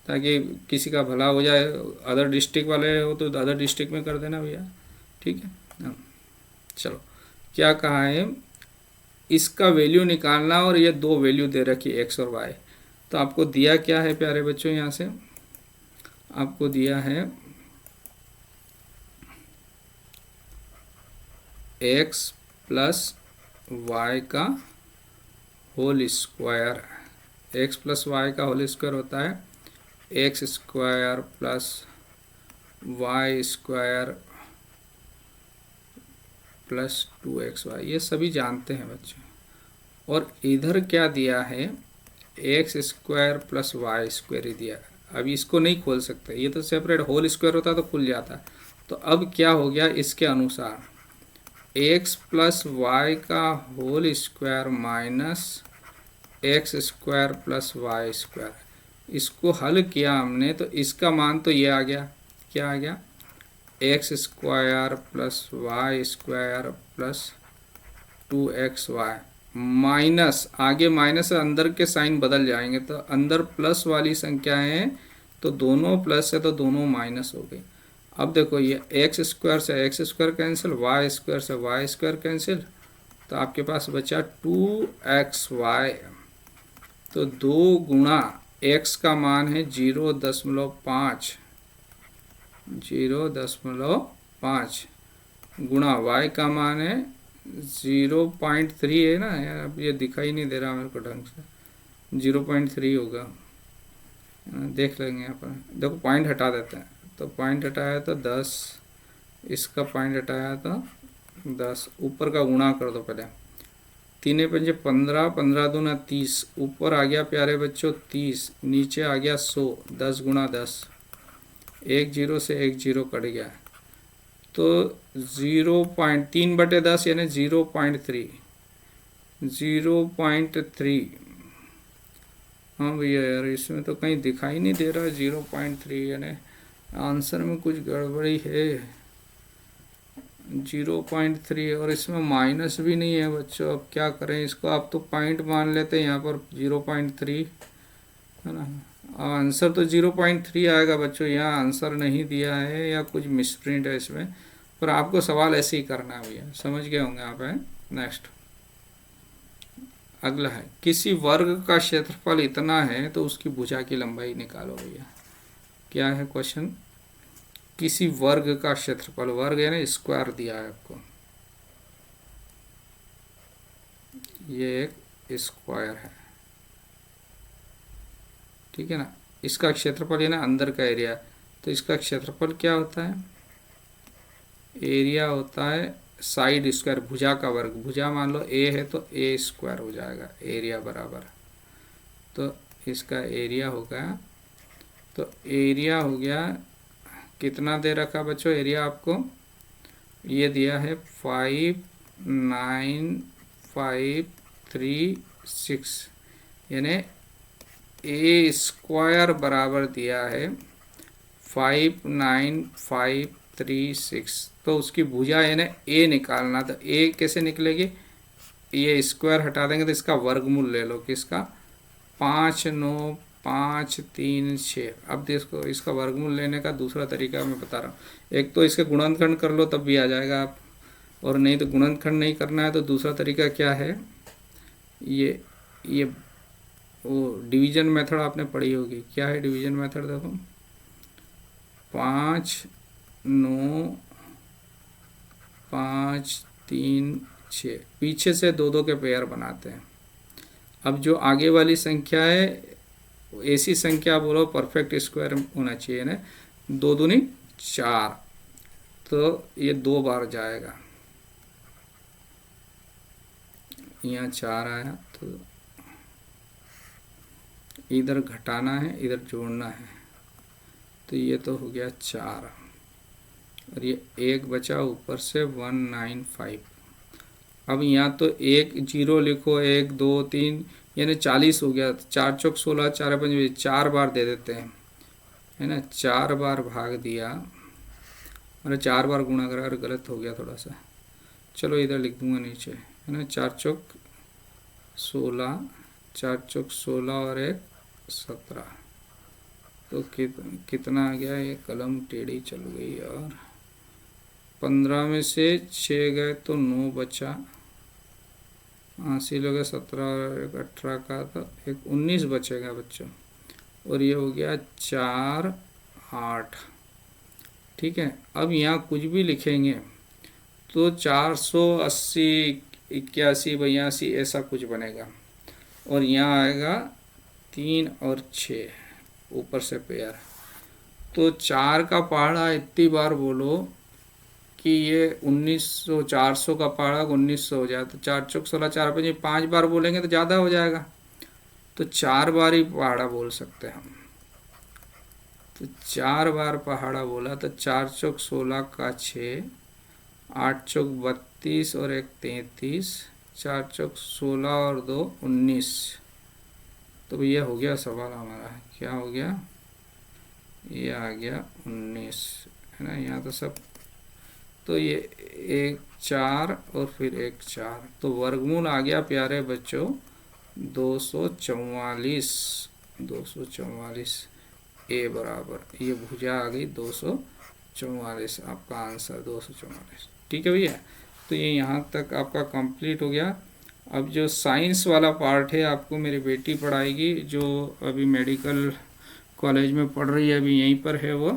ताकि किसी का भला हो जाए। अदर डिस्ट्रिक्ट वाले हो तो अदर डिस्ट्रिक्ट में कर देना भैया, ठीक है। हाँ चलो, क्या कहा है, इसका वैल्यू निकालना और ये 2 वैल्यू दे रखी एक्स और वाई। तो आपको दिया क्या है प्यारे बच्चों, यहाँ से आपको दिया है एक्स प्लस वाई का whole square. X plus Y का होल स्क्वायर होता है x square plus Y square plus 2xy, ये सभी जानते हैं बच्चों। और इधर क्या दिया है, x square plus Y square ही दिया है। अब इसको नहीं खोल सकते, ये तो सेपरेट होल स्क्वायर होता तो खुल जाता। तो अब क्या हो गया, इसके अनुसार एक्स प्लस वाई का whole square minus X square plus Y square, इसको हल किया हमने तो इसका मान तो ये आ गया, क्या आ गया, X square plus Y square plus 2xy minus, आगे माइनस अंदर के साइन बदल जाएंगे, तो अंदर प्लस वाली संख्या है तो दोनों प्लस है तो दोनों माइनस हो गई। अब देखो ये एक्स स्क्वायर से X square cancel, Y square से वाई स्क्वायर कैंसिल, तो आपके पास बचा 2xy। तो 2 गुणा x का मान है 0.5, 0.5 गुणा y का मान है 0.3 है ना यार, अब ये दिखाई नहीं दे रहा मेरे को ढंग से, 0.3 होगा, देख लेंगे यहाँ पर। देखो पॉइंट हटा देते हैं, तो पॉइंट हटाया तो 10, इसका पॉइंट हटाया तो 10, ऊपर का गुणा कर दो पहले, 3 पंजे 15, 15 दूना 30, ऊपर आ गया प्यारे बच्चों 30, नीचे आ गया 100, 10 गुणा 10, 1 0 से 1 0 कट गया, तो 0.3/10 यानी 0.3, 0.3। हाँ भैया यार इसमें तो कहीं दिखाई नहीं दे रहा 0.3, यानी आंसर में कुछ गड़बड़ी है। 0.3 और इसमें माइनस भी नहीं है बच्चों, अब क्या करें इसको, आप तो पॉइंट मान लेते हैं यहाँ पर 0.3, है ना। आंसर तो 0.3 आएगा बच्चों, यहाँ आंसर नहीं दिया है या कुछ मिसप्रिंट है इसमें, पर आपको सवाल ऐसे ही करना है भैया, समझ गए होंगे आप, है। नेक्स्ट अगला है, किसी वर्ग का क्षेत्रफल इतना है तो उसकी भुजा की लंबाई निकालो भैया। क्या है क्वेश्चन, किसी वर्ग का क्षेत्रफल, वर्ग है ना स्क्वायर दिया है आपको, ये एक स्क्वायर है, ठीक है ना। इसका क्षेत्रफल है ना अंदर का एरिया, तो इसका क्षेत्रफल क्या होता है, एरिया होता है साइड स्क्वायर, भुजा का वर्ग, भुजा मान लो ए है तो ए स्क्वायर हो जाएगा, एरिया बराबर, तो इसका एरिया हो गया, तो एरिया हो गया कितना दे रखा बच्चों, एरिया आपको ये दिया है 59536, यानी ए स्क्वायर बराबर दिया है 59536, तो उसकी भुजा यानी ए निकालना, तो ए कैसे निकलेगी, ये स्क्वायर हटा देंगे तो इसका वर्गमूल ले लो, किसका, 59536। अब देखो इसका वर्गमूल लेने का दूसरा तरीका मैं बता रहा हूँ, एक तो इसके गुणनखंड कर लो तब भी आ जाएगा आप, और नहीं तो गुणनखंड नहीं करना है तो दूसरा तरीका क्या है, ये वो डिवीजन मेथड आपने पढ़ी होगी, क्या है डिवीजन मेथड, देखो 5 9 5 3 6, पीछे से 2-2 के पेयर बनाते हैं। अब जो आगे वाली संख्या है ऐसी संख्या बोलो परफेक्ट स्क्वायर होना चाहिए ना, 2 दूनी 4, तो ये 2 बार जाएगा। यहाँ 4 आया तो इधर घटाना है, इधर जोड़ना है, तो ये तो हो गया 4 और ये 1 बचा ऊपर से 195। अब यहाँ तो 1 0 लिखो, 1 2 3 यानी 40 हो गया। 4 चौक 16, 4 5 4 बार दे देते हैं, है ना। 4 बार भाग दिया, मैंने 4 बार गुणा करा और गलत हो गया थोड़ा सा, चलो इधर लिख दूंगा नीचे, है ना। 4 चौक 16, 4 चौक 16 और 1 17, तो कितना आ गया। ये कलम टेढ़ी चल गई और 15 में से 6 गए तो 9 बचा, 80 लगे 17 और 1 18 का, तो एक 19 बचेगा बच्चों। और ये हो गया 4 8। ठीक है, अब यहाँ कुछ भी लिखेंगे तो 480 81 82 ऐसा कुछ बनेगा। और यहाँ आएगा 3 और 6 ऊपर से पेयर। तो 4 का पहाड़ा इतनी बार बोलो कि ये 1900, 400 का पहाड़ा 1900 हो जाए, तो 4 चौक 16, 4 5 5 बार बोलेंगे तो ज़्यादा हो जाएगा, तो 4 बार ही पहाड़ा बोल सकते हैं हम। तो 4 बार पहाड़ा बोला तो 4 चौक 16 का 6, 8 चौक 32 और 1 33, 4 चौक 16 और 2 19। तो ये हो गया सवाल हमारा, क्या हो गया, ये आ गया 19, है ना। यहाँ तो सब, तो ये 1 4 और फिर 1 4, तो वर्गमूल आ गया प्यारे बच्चों 244। 244 ए बराबर, ये भुजा आ गई 244, आपका आंसर 244। ठीक है भैया, तो ये यहाँ तक आपका कंप्लीट हो गया। अब जो साइंस वाला पार्ट है आपको मेरी बेटी पढ़ाएगी, जो अभी मेडिकल कॉलेज में पढ़ रही है, अभी यहीं पर है वो।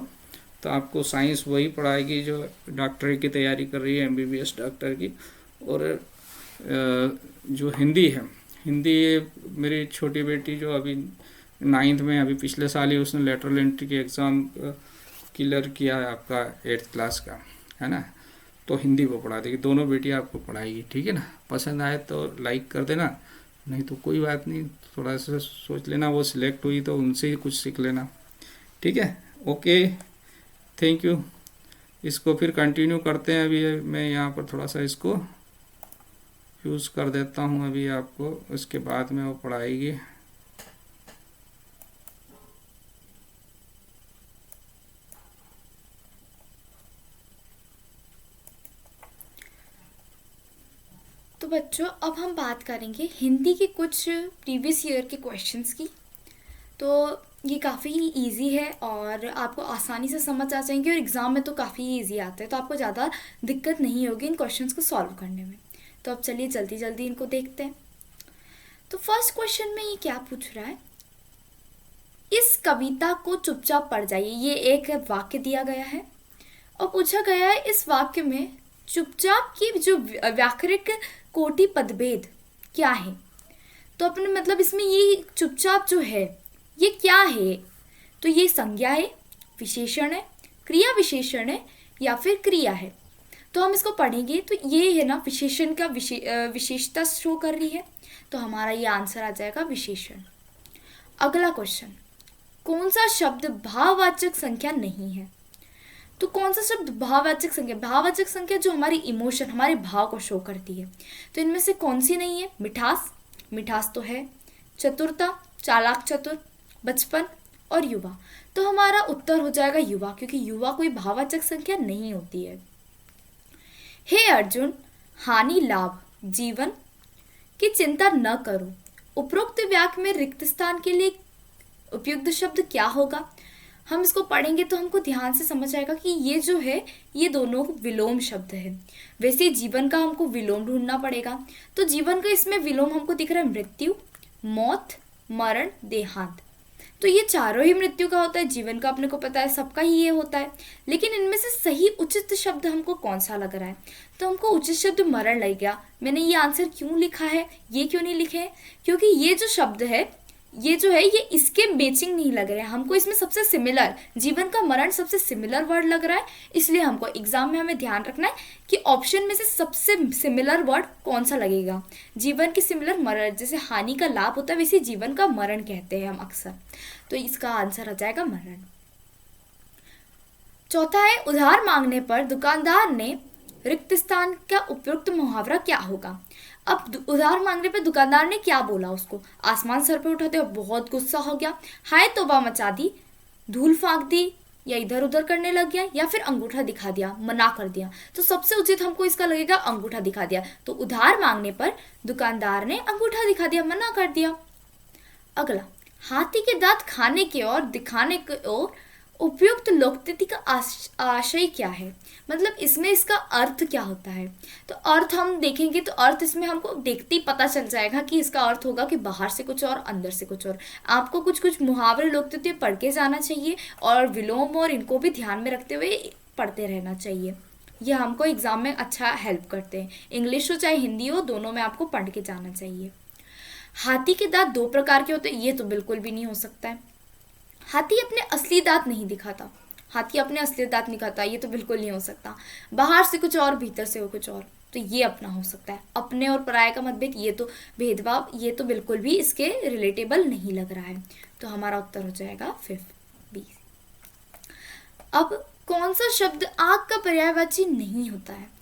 तो आपको साइंस वही पढ़ाएगी जो डॉक्टरी की तैयारी कर रही है, MBBS डॉक्टर की। और जो हिंदी है, हिंदी मेरी छोटी बेटी जो अभी 9th में, अभी पिछले साल ही उसने लेटरल एंट्री के एग्ज़ाम क्लियर किया है आपका 8th क्लास का, है ना। तो हिंदी वो पढ़ा देगी, दोनों बेटी आपको पढ़ाएगी। ठीक है ना, पसंद आए तो लाइक कर देना, नहीं तो कोई बात नहीं, थोड़ा सा सोच लेना, वो सिलेक्ट हुई तो उनसे ही कुछ सीख लेना। ठीक है, ओके, थैंक यू। इसको फिर कंटिन्यू करते हैं। अभी मैं यहाँ पर थोड़ा सा इसको यूज़ कर देता हूँ अभी आपको, उसके बाद में वो पढ़ाएगी। तो बच्चों अब हम बात करेंगे हिंदी के कुछ प्रीवियस ईयर के क्वेश्चंस की। तो ये काफ़ी इजी है और आपको आसानी से समझ आ जाएंगे, और एग्ज़ाम में तो काफ़ी इजी आते हैं, तो आपको ज़्यादा दिक्कत नहीं होगी इन क्वेश्चंस को सॉल्व करने में। तो अब चलिए जल्दी जल्दी इनको देखते हैं। तो फर्स्ट क्वेश्चन में ये क्या पूछ रहा है, इस कविता को चुपचाप पढ़ जाइए। ये एक वाक्य दिया गया है और पूछा गया है इस वाक्य में चुपचाप की जो व्याकरणिक कोटि पदभेद क्या है। तो अपने मतलब इसमें ये चुपचाप जो है ये क्या है, तो ये संज्ञा है, विशेषण है, क्रिया विशेषण है या फिर क्रिया है। तो हम इसको पढ़ेंगे तो ये है ना विशेषण का विशेषता शो कर रही है, तो हमारा ये आंसर आ जाएगा विशेषण। अगला क्वेश्चन, कौन सा शब्द भाववाचक संख्या नहीं है। तो कौन सा शब्द भाववाचक संख्या, भाववाचक संख्या जो हमारी इमोशन, हमारे भाव को शो करती है, तो इनमें से कौन सी नहीं है। मिठास, मिठास तो है, चतुरता, चालाक चतुर, बचपन और युवा। तो हमारा उत्तर हो जाएगा युवा, क्योंकि युवा कोई भाववाचक संख्या नहीं होती है। हे अर्जुन, हानि लाभ जीवन की चिंता न करो। उपरोक्त वाक्य में रिक्त स्थान के लिए उपयुक्त शब्द क्या होगा। हम इसको पढ़ेंगे तो हमको ध्यान से समझ आएगा कि ये जो है ये दोनों विलोम शब्द है। वैसे जीवन का हमको विलोम ढूंढना पड़ेगा, तो जीवन का इसमें विलोम हमको दिख रहा है मृत्यु, मौत, मरण, देहांत। तो ये चारों ही मृत्यु का होता है, जीवन का अपने को पता है सबका ही ये होता है। लेकिन इनमें से सही उचित शब्द हमको कौन सा लग रहा है, तो हमको उचित शब्द मरण लग गया। मैंने ये आंसर क्यों लिखा है, ये क्यों नहीं लिखे हैं, क्योंकि ये जो शब्द है ये जो है ये इसके मैचिंग नहीं लग रहे हैं हमको, इसमें सबसे सिमिलर जीवन का मरण सबसे सिमिलर वर्ड लग रहा है, इसलिए हमको एग्जाम में हमें ध्यान रखना है कि ऑप्शन में से सबसे सिमिलर वर्ड कौन सा लगेगा। जीवन की सिमिलर मरण, जैसे हानि का लाभ होता है वैसे जीवन का मरण कहते हैं हम अक्सर, तो इसका आंसर आ जाएगा मरण। चौथा है उधार मांगने पर दुकानदार ने रिक्त स्थान का उपयुक्त मुहावरा क्या होगा। अब उधार मांगने पर दुकानदार ने क्या बोला उसको, आसमान सर पे उठाते और बहुत गुस्सा हो गया, हाय तौबा मचा दी, धूल फांक दी, या इधर उधर करने लग गया, या फिर अंगूठा दिखा दिया, मना कर दिया। तो सबसे उचित हमको इसका लगेगा अंगूठा दिखा दिया। तो उधार मांगने पर दुकानदार ने अंगूठा दिखा दिया, मना कर दिया। अगला, हाथी के दांत खाने की ओर दिखाने की ओर उपयुक्त लोकोक्ति का आशय क्या है, मतलब इसमें इसका अर्थ क्या होता है। तो अर्थ हम देखेंगे तो अर्थ इसमें हमको देखते ही पता चल जाएगा कि इसका अर्थ होगा कि बाहर से कुछ और अंदर से कुछ और। आपको कुछ कुछ मुहावरे लोकोक्ति पढ़ के जाना चाहिए और विलोम और इनको भी ध्यान में रखते हुए पढ़ते रहना चाहिए। ये हमको एग्जाम में अच्छा हेल्प करते हैं, इंग्लिश हो चाहे हिंदी हो, दोनों में आपको पढ़ के जाना चाहिए। हाथी के दांत दो प्रकार के होते हैं, ये तो बिल्कुल भी नहीं हो सकता है। हाथी अपने असली दांत नहीं दिखाता, हाथी अपने असली दांत नहीं खाता, ये तो बिल्कुल नहीं हो सकता। बाहर से कुछ और भीतर से हो कुछ और, तो ये अपना हो सकता है। अपने और पराये का मतभेद, ये तो भेदभाव, ये तो बिल्कुल भी इसके रिलेटेबल नहीं लग रहा है। तो हमारा उत्तर हो जाएगा 5 बी। अब कौन सा शब्द आग का पर्यायवाची नहीं होता है।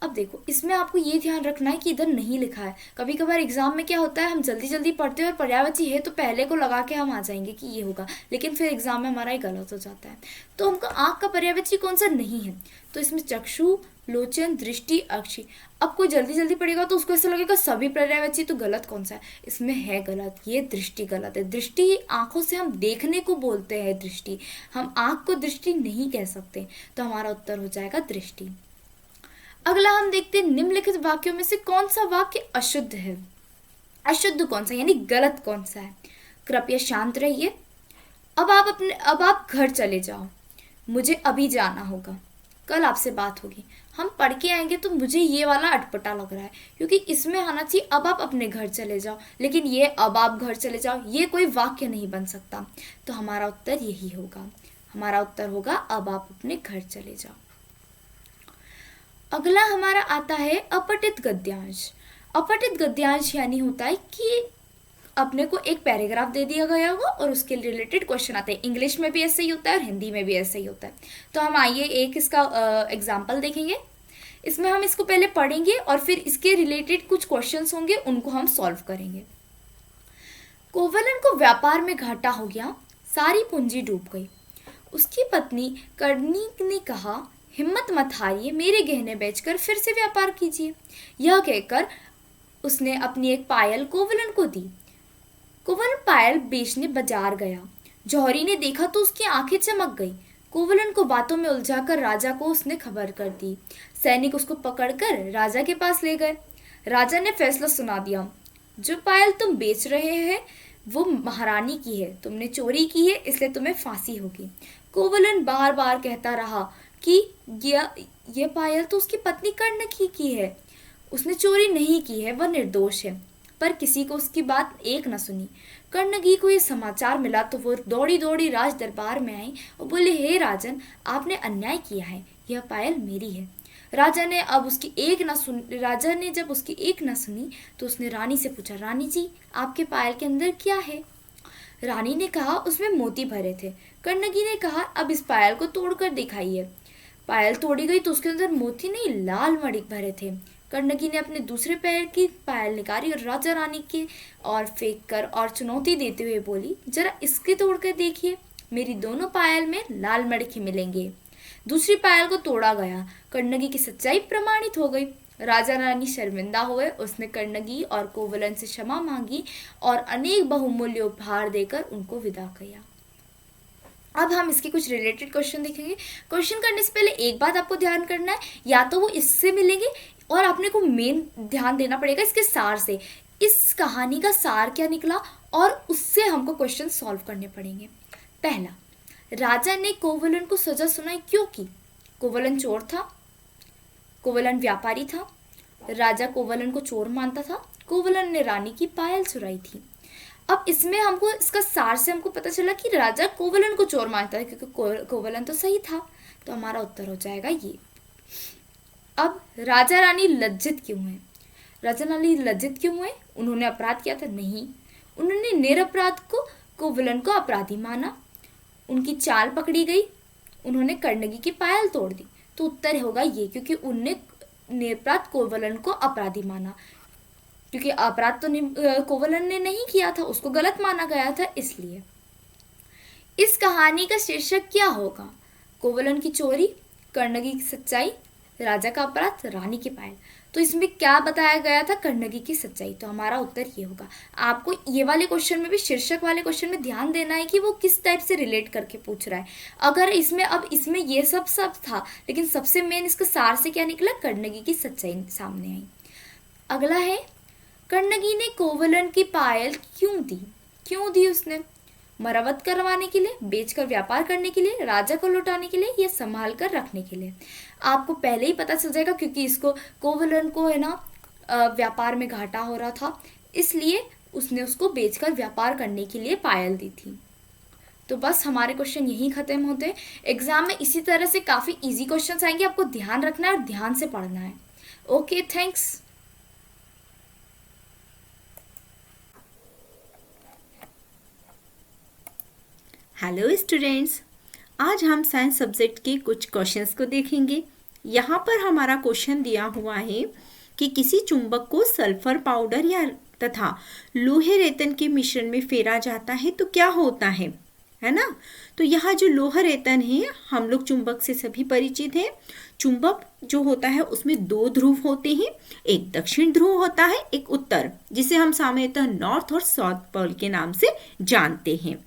अब देखो इसमें आपको ये ध्यान रखना है कि इधर नहीं लिखा है। कभी कभार एग्जाम में क्या होता है, हम जल्दी जल्दी पढ़ते हैं और पर्यायवाची है तो पहले को लगा के हम आ जाएंगे कि ये होगा, लेकिन फिर एग्जाम में हमारा ये गलत हो जाता है। तो हमको आँख का पर्यायवाची कौन सा नहीं है, तो इसमें चक्षु, लोचन, दृष्टि, अक्षि। अब कोई जल्दी जल्दी पढ़ेगा तो उसको ऐसा लगेगा सभी पर्यायवाची तो गलत कौन सा है, इसमें है गलत, ये दृष्टि गलत है। दृष्टि आंखों से हम देखने को बोलते हैं दृष्टि, हम आंख को दृष्टि नहीं कह सकते, तो हमारा उत्तर हो जाएगा दृष्टि। अगला हम देखते हैं निम्नलिखित वाक्यों में से कौन सा वाक्य अशुद्ध है। अशुद्ध कौन सा यानी गलत कौन सा है। कृपया शांत रहिए, अब आप घर चले जाओ, मुझे अभी जाना होगा, कल आपसे बात होगी। हम पढ़ के आएंगे तो मुझे ये वाला अटपटा लग रहा है, क्योंकि इसमें आना चाहिए अब आप अपने घर चले जाओ, लेकिन ये अब आप घर चले जाओ ये कोई वाक्य नहीं बन सकता। तो हमारा उत्तर यही होगा, हमारा उत्तर होगा अब आप अपने घर चले जाओ। अगला हमारा आता है अपठित गद्यांश। अपठित गद्यांश यानी होता है कि अपने को एक पैराग्राफ दे दिया गया होगा और उसके रिलेटेड क्वेश्चन आते हैं। इंग्लिश में भी ऐसे ही होता है और हिंदी में भी ऐसे ही होता है। तो हम आइए एक इसका एग्जाम्पल देखेंगे। इसमें हम इसको पहले पढ़ेंगे और फिर इसके रिलेटेड कुछ क्वेश्चंस होंगे, उनको हम सॉल्व करेंगे। कोवलन को व्यापार में घाटा हो गया, सारी पूंजी डूब गई। उसकी पत्नी कर्णी ने कहा, हिम्मत मत हारिए, मेरे गहने बेचकर फिर से व्यापार कीजिए। यह कहकर उसने अपनी एक पायल कोवलन को दी। कोवलन पायल बेचने बाजार गया। जौहरी ने देखा तो उसकी आंखें चमक गई। कोवलन को बातों में उलझाकर राजा को उसने खबर कर दी। सैनिक उसको पकड़कर राजा के पास ले गए। राजा ने फैसला सुना दिया, जो पायल तुम बेच रहे हैं वो महारानी की है, तुमने चोरी की है, इसलिए तुम्हें फांसी होगी। कोवलन बार बार कहता रहा कि यह पायल तो उसकी पत्नी कर्णकी की है, उसने चोरी नहीं की है, वह निर्दोष है। पर किसी को उसकी बात एक न सुनी। कर्णकी को यह समाचार मिला तो वो दौड़ी दौड़ी राज दरबार में आई और बोले, हे राजन, आपने अन्याय किया है, यह पायल मेरी है। राजा ने जब उसकी एक न सुनी तो उसने रानी से पूछा, रानी जी, आपके पायल के अंदर क्या है। रानी ने कहा, उसमें मोती भरे थे। कर्णकी ने कहा, अब इस पायल को तोड़कर दिखाइए। पायल तोड़ी गई तो उसके अंदर मोती नहीं, लाल मणिक भरे थे। कर्णकी ने अपने दूसरे पैर की पायल निकाली और राजा रानी के और फेंक कर और चुनौती देते हुए बोली, जरा इसके तोड़कर देखिए, मेरी दोनों पायल में लाल मणिक ही मिलेंगे। दूसरी पायल को तोड़ा गया। कर्णकी की सच्चाई प्रमाणित हो गई। राजा रानी शर्मिंदा हुए। उसने कर्णकी और कोवलन से क्षमा मांगी और अनेक बहुमूल्य उपहार देकर उनको विदा किया। अब हम इसके कुछ रिलेटेड क्वेश्चन देखेंगे। क्वेश्चन करने से पहले एक बात आपको ध्यान करना है, या तो वो इससे मिलेंगे और आपने को मेन ध्यान देना पड़ेगा इसके सार से, इस कहानी का सार क्या निकला और उससे हमको क्वेश्चन सॉल्व करने पड़ेंगे। पहला, राजा ने कोवलन को सजा सुनाई क्यों की। कोवलन चोर था, कोवलन व्यापारी था, राजा कोवलन को चोर मानता था, कोवलन ने रानी की पायल चुराई थी। अब इसमें हमको इसका सार से हमको पता चला कि राजा कोवलन को चोर मानता है, क्योंकि कोवलन तो सही था। तो हमारा उत्तर हो जाएगा ये। अब राजा रानी लज्जित क्यों है? राजा रानी लज्जित क्यों हुए? उन्होंने अपराध किया था? नहीं, उन्होंने निरपराध को कोवलन को अपराधी माना। उनकी चाल पकड़ी गई, उन्होंने कर्णगी की पायल तोड़ दी। तो उत्तर होगा ये, क्योंकि उनने निरपराध कोवलन को अपराधी माना, क्योंकि अपराध तो कोवलन ने नहीं किया था, उसको गलत माना गया था इसलिए। इस कहानी का शीर्षक क्या होगा? कोवलन की चोरी, कर्णगी की सच्चाई, राजा का अपराध, रानी की पायल। तो इसमें क्या बताया गया था? कर्णगी की सच्चाई। तो हमारा उत्तर ये होगा। आपको ये वाले क्वेश्चन में भी, शीर्षक वाले क्वेश्चन में ध्यान देना है कि वो किस टाइप से रिलेट करके पूछ रहा है। अगर इसमें ये सब था, लेकिन सबसे मेन इसका सार से क्या निकला? कर्णगी की सच्चाई सामने आई। अगला है, कर्णगी ने कोवलन की पायल क्यों दी उसने? मरम्मत करवाने के लिए, बेचकर व्यापार करने के लिए, राजा को लौटाने के लिए, या संभाल कर रखने के लिए? आपको पहले ही पता चल जाएगा, क्योंकि इसको कोवलन को है ना व्यापार में घाटा हो रहा था, इसलिए उसने उसको बेचकर व्यापार करने के लिए पायल दी थी। तो बस हमारे क्वेश्चन यहीं खत्म होते हैं। एग्जाम में इसी तरह से काफ़ी इजी क्वेश्चन आएंगे, आपको ध्यान रखना है और ध्यान से पढ़ना है। Okay, thanks. हेलो स्टूडेंट्स, आज हम साइंस सब्जेक्ट के कुछ क्वेश्चंस को देखेंगे। यहाँ पर हमारा क्वेश्चन दिया हुआ है कि किसी चुंबक को सल्फर पाउडर या तथा लोहे रेतन के मिश्रण में फेरा जाता है तो क्या होता है ना। तो यहाँ जो लोहा रेतन है, हम लोग चुंबक से सभी परिचित हैं। चुंबक जो होता है उसमें 2 ध्रुव होते हैं, एक दक्षिण ध्रुव होता है, एक उत्तर, जिसे हम सामान्यतः नॉर्थ और साउथ पोल के नाम से जानते हैं।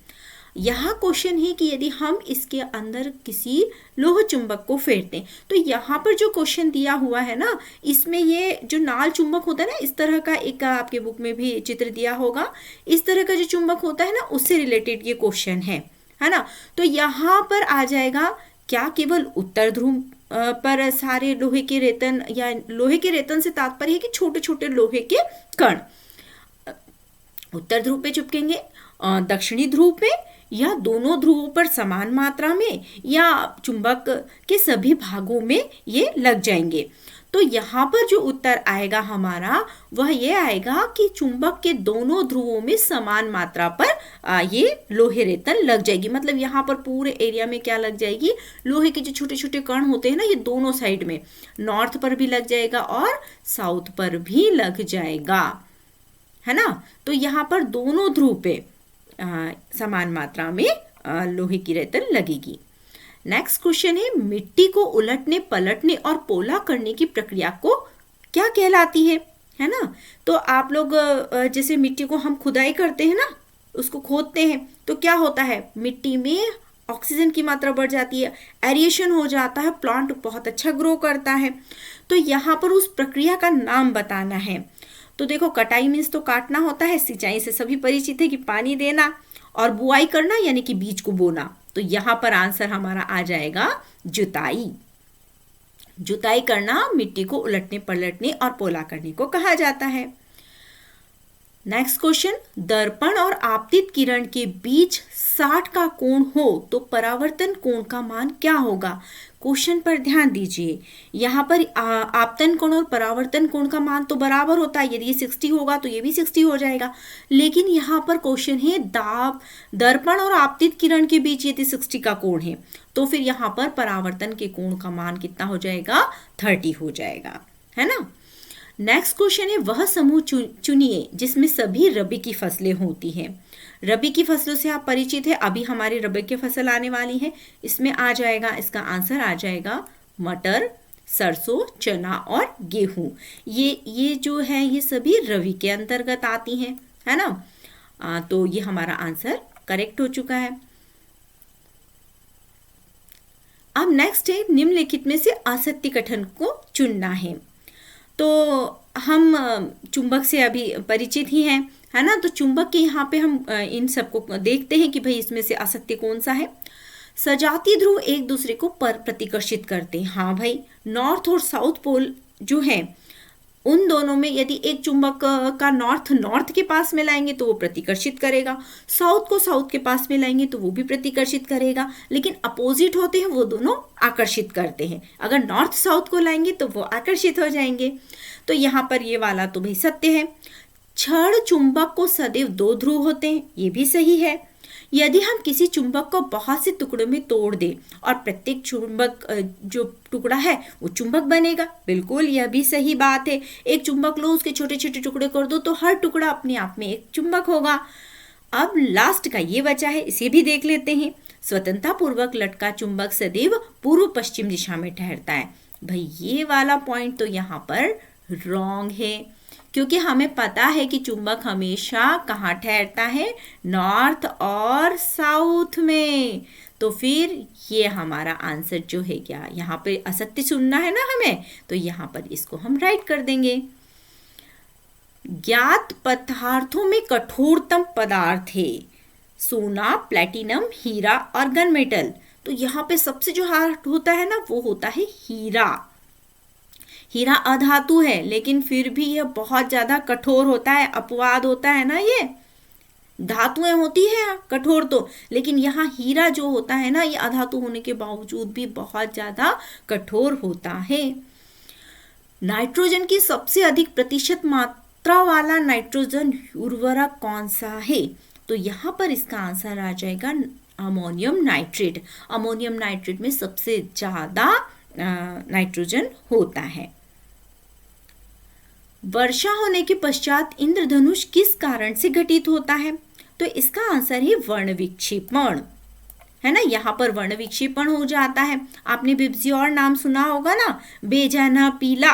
यहाँ क्वेश्चन है कि यदि हम इसके अंदर किसी लोह चुंबक को फेरते हैं, तो यहाँ पर जो क्वेश्चन दिया हुआ है ना, इसमें ये जो नाल चुंबक होता है ना, इस तरह का एक आपके बुक में भी चित्र दिया होगा, इस तरह का जो चुंबक होता है ना, उससे रिलेटेड ये क्वेश्चन है ना। तो यहाँ पर आ जाएगा क्या केवल उत्तर ध्रुव पर सारे लोहे के रेतन, या लोहे के रेतन से तात्पर्य है कि छोटे छोटे लोहे के कण उत्तर ध्रुव पे चिपकेंगे, दक्षिणी ध्रुव पे, या दोनों ध्रुवों पर समान मात्रा में, या चुंबक के सभी भागों में ये लग जाएंगे। तो यहाँ पर जो उत्तर आएगा हमारा वह ये आएगा कि चुंबक के दोनों ध्रुवों में समान मात्रा पर ये लोहे रेतन लग जाएगी। मतलब यहाँ पर पूरे एरिया में क्या लग जाएगी? लोहे के जो छोटे छोटे कण होते हैं ना, ये दोनों साइड में, नॉर्थ पर भी लग जाएगा और साउथ पर भी लग जाएगा, है ना। तो यहाँ पर दोनों ध्रुव पे समान मात्रा में लोहे की रेतन लगेगी। नेक्स्ट क्वेश्चन है, मिट्टी को उलटने, पलटने और पोला करने की प्रक्रिया को क्या कहलाती है ना। तो आप लोग जैसे मिट्टी को हम खुदाई करते हैं ना, उसको खोदते हैं, तो क्या होता है? मिट्टी में ऑक्सीजन की मात्रा बढ़ जाती है, एरिएशन हो जाता है, प्लांट बहुत अच्छा ग्रो करता है। तो यहाँ पर उस प्रक्रिया का नाम बताना है। तो देखो, कटाई मीन्स तो काटना होता है, सिंचाई से सभी परिचित है कि पानी देना, और बुआई करना यानी कि बीज को बोना। तो यहाँ पर आंसर हमारा आ जाएगा जुताई। जुताई करना मिट्टी को उलटने, पलटने और पोला करने को कहा जाता है। नेक्स्ट क्वेश्चन, दर्पण और आपतित किरण के बीच 60 का कोण हो तो परावर्तन कोण का मान क्या होगा? क्वेश्चन पर ध्यान दीजिए। यहाँ पर आपतन कोण और परावर्तन कोण का मान तो बराबर होता है, यदि ये 60 होगा तो ये भी 60 हो जाएगा। लेकिन यहाँ पर क्वेश्चन है दर्पण और आपतित किरण के बीच यदि 60 का कोण है, तो फिर यहाँ पर परावर्तन के कोण का मान कितना हो जाएगा? 30 हो जाएगा, है ना। नेक्स्ट क्वेश्चन है, वह समूह चुनिए जिसमें सभी रबी की फसलें होती हैं। रबी की फसलों से आप परिचित है, अभी हमारी रबी की फसल आने वाली है। इसमें आ जाएगा, इसका आंसर आ जाएगा मटर, सरसों, चना और गेहूं। ये जो है ये सभी रबी के अंतर्गत आती हैं, है ना। तो ये हमारा आंसर करेक्ट हो चुका है। अब नेक्स्ट है, निम्नलिखित में से असत्य कथन को चुनना है। तो हम चुंबक से अभी परिचित ही हैं, है ना। तो चुंबक के यहाँ पे हम इन सबको देखते हैं कि भाई इसमें से असत्य कौन सा है। सजातीय ध्रुव एक दूसरे को पर प्रतिकर्षित करते हैं। हाँ भाई, नॉर्थ और साउथ पोल जो है उन दोनों में यदि एक चुंबक का नॉर्थ के पास में लाएंगे तो वो प्रतिकर्षित करेगा, साउथ को साउथ के पास में लाएंगे तो वो भी प्रतिकर्षित करेगा, लेकिन अपोजिट होते हैं वो दोनों आकर्षित करते हैं। अगर नॉर्थ साउथ को लाएंगे तो वो आकर्षित हो जाएंगे। तो यहाँ पर ये वाला तो भाई सत्य है। क्षण चुंबक को सदैव 2 ध्रुव होते हैं, ये भी सही है। यदि हम किसी चुंबक को बहुत से टुकड़ों में तोड़ दें और प्रत्येक चुंबक जो टुकड़ा है वो चुंबक बनेगा, बिल्कुल यह भी सही बात है। एक चुंबक लो, उसके छोटे छोटे टुकड़े कर दो तो हर टुकड़ा अपने आप में एक चुंबक होगा। अब लास्ट का ये बचा है, इसे भी देख लेते हैं। स्वतंत्रता पूर्वक लटका चुंबक सदैव पूर्व पश्चिम दिशा में ठहरता है। भाई ये वाला पॉइंट तो यहाँ पर रॉन्ग है, क्योंकि हमें पता है कि चुंबक हमेशा कहाँ ठहरता है, नॉर्थ और साउथ में। तो फिर ये हमारा आंसर जो है क्या, यहाँ पे असत्य चुनना है ना हमें, तो यहाँ पर इसको हम राइट कर देंगे। ज्ञात पदार्थों में कठोरतम पदार्थ है सोना, प्लैटिनम, हीरा और गन मेटल। तो यहाँ पे सबसे जो हार्ड होता है ना वो होता है हीरा। हीरा अधातु है लेकिन फिर भी यह बहुत ज्यादा कठोर होता है, अपवाद होता है ना, ये धातुएं होती है कठोर तो, लेकिन यहाँ हीरा जो होता है ना ये अधातु होने के बावजूद भी बहुत ज्यादा कठोर होता है। नाइट्रोजन की सबसे अधिक प्रतिशत मात्रा वाला नाइट्रोजन उर्वरक कौन सा है? तो यहाँ पर इसका आंसर आ जाएगा अमोनियम नाइट्रेट। अमोनियम नाइट्रेट में सबसे ज्यादा नाइट्रोजन होता है। वर्षा होने के पश्चात इंद्रधनुष किस कारण से घटित होता है? तो इसका आंसर है वर्ण विक्षेपण, है ना। यहाँ पर वर्ण विक्षेपण हो जाता है। आपने बिब्जियोर नाम सुना होगा ना, बेजाना पीला,